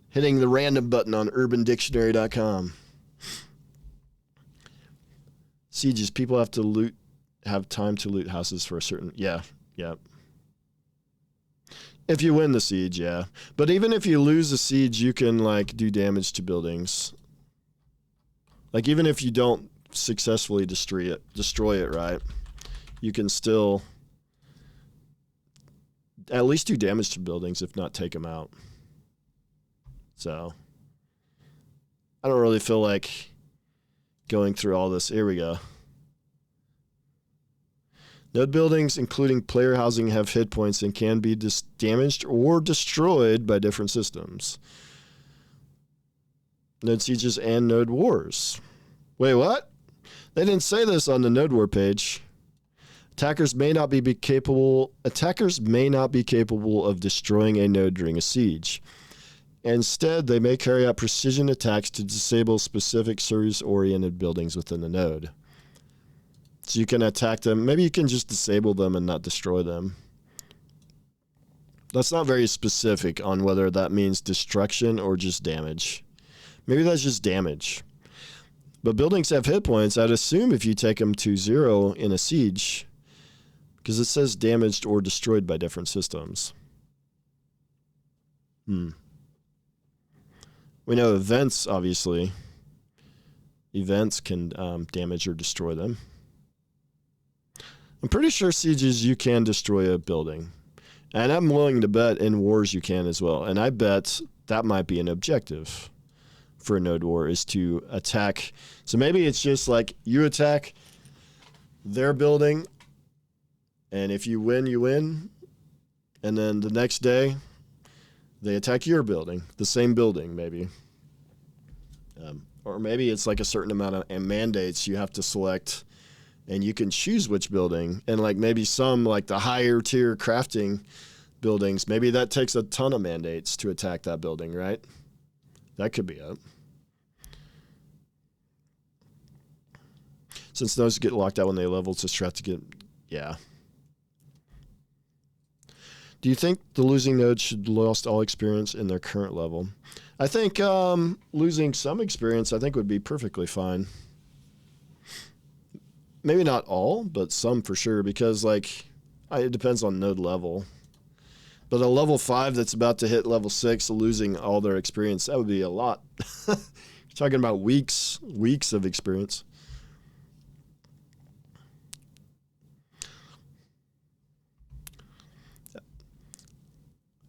hitting the random button on urbandictionary.com. Sieges, people have time to loot houses for a certain, yeah. If you win the siege, yeah. But even if you lose the siege, you can like do damage to buildings. Like even if you don't successfully destroy it, right? You can still at least do damage to buildings, if not take them out. So I don't really feel like going through all this. Here we go. Node buildings, including player housing, have hit points and can be damaged or destroyed by different systems. Node sieges and node wars. Wait, what? They didn't say this on the node war page. Attackers may not be capable of destroying a node during a siege. Instead, they may carry out precision attacks to disable specific service-oriented buildings within the node. So you can attack them. Maybe you can just disable them and not destroy them. That's not very specific on whether that means destruction or just damage. Maybe that's just damage. But buildings have hit points. I'd assume if you take them to 0 in a siege, because it says damaged or destroyed by different systems. We know events, obviously. Events can damage or destroy them. I'm pretty sure sieges you can destroy a building. And I'm willing to bet in wars you can as well. And I bet that might be an objective for a node war, is to attack. So maybe it's just like you attack their building, and if you win, you win. And then the next day, they attack your building, the same building maybe. Or maybe it's like a certain amount of mandates you have to select, and you can choose which building. And like maybe some, like the higher tier crafting buildings, maybe that takes a ton of mandates to attack that building, right? That could be it. Since those get locked out when they level, it's just have to get, yeah. Do you think the losing nodes should lost all experience in their current level? I think losing some experience, I think, would be perfectly fine. Maybe not all, but some for sure, because like it depends on node level. But a level 5 that's about to hit level 6, losing all their experience, that would be a lot. You're talking about weeks of experience.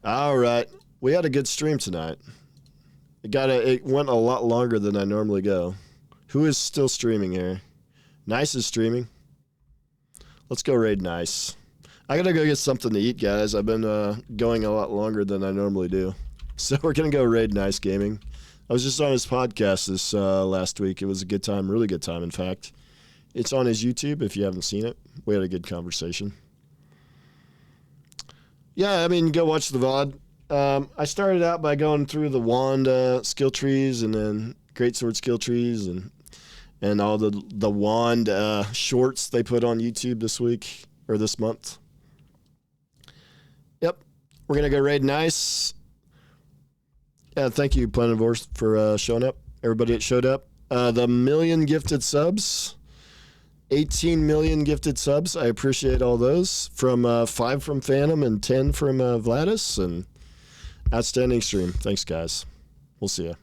All right, we had a good stream tonight. It went a lot longer than I normally go. Who is still streaming here? Nice is streaming. Let's go raid Nice. I gotta go get something to eat, guys. I've been going a lot longer than I normally do. So we're gonna go raid Nice Gaming. I was just on his podcast this last week. It was a good time, really good time, in fact. It's on his YouTube if you haven't seen it. We had a good conversation. Yeah, I mean, go watch the VOD. I started out by going through the wand skill trees and then greatsword skill trees and all the wand shorts they put on YouTube this week or this month. Yep, we're gonna go raid Nice. Yeah, thank you, Planivore, for showing up. Everybody that showed up. The million gifted subs. 18 million gifted subs. I appreciate all those. From 5 from Phantom and 10 from Vladis. And outstanding stream. Thanks, guys. We'll see ya.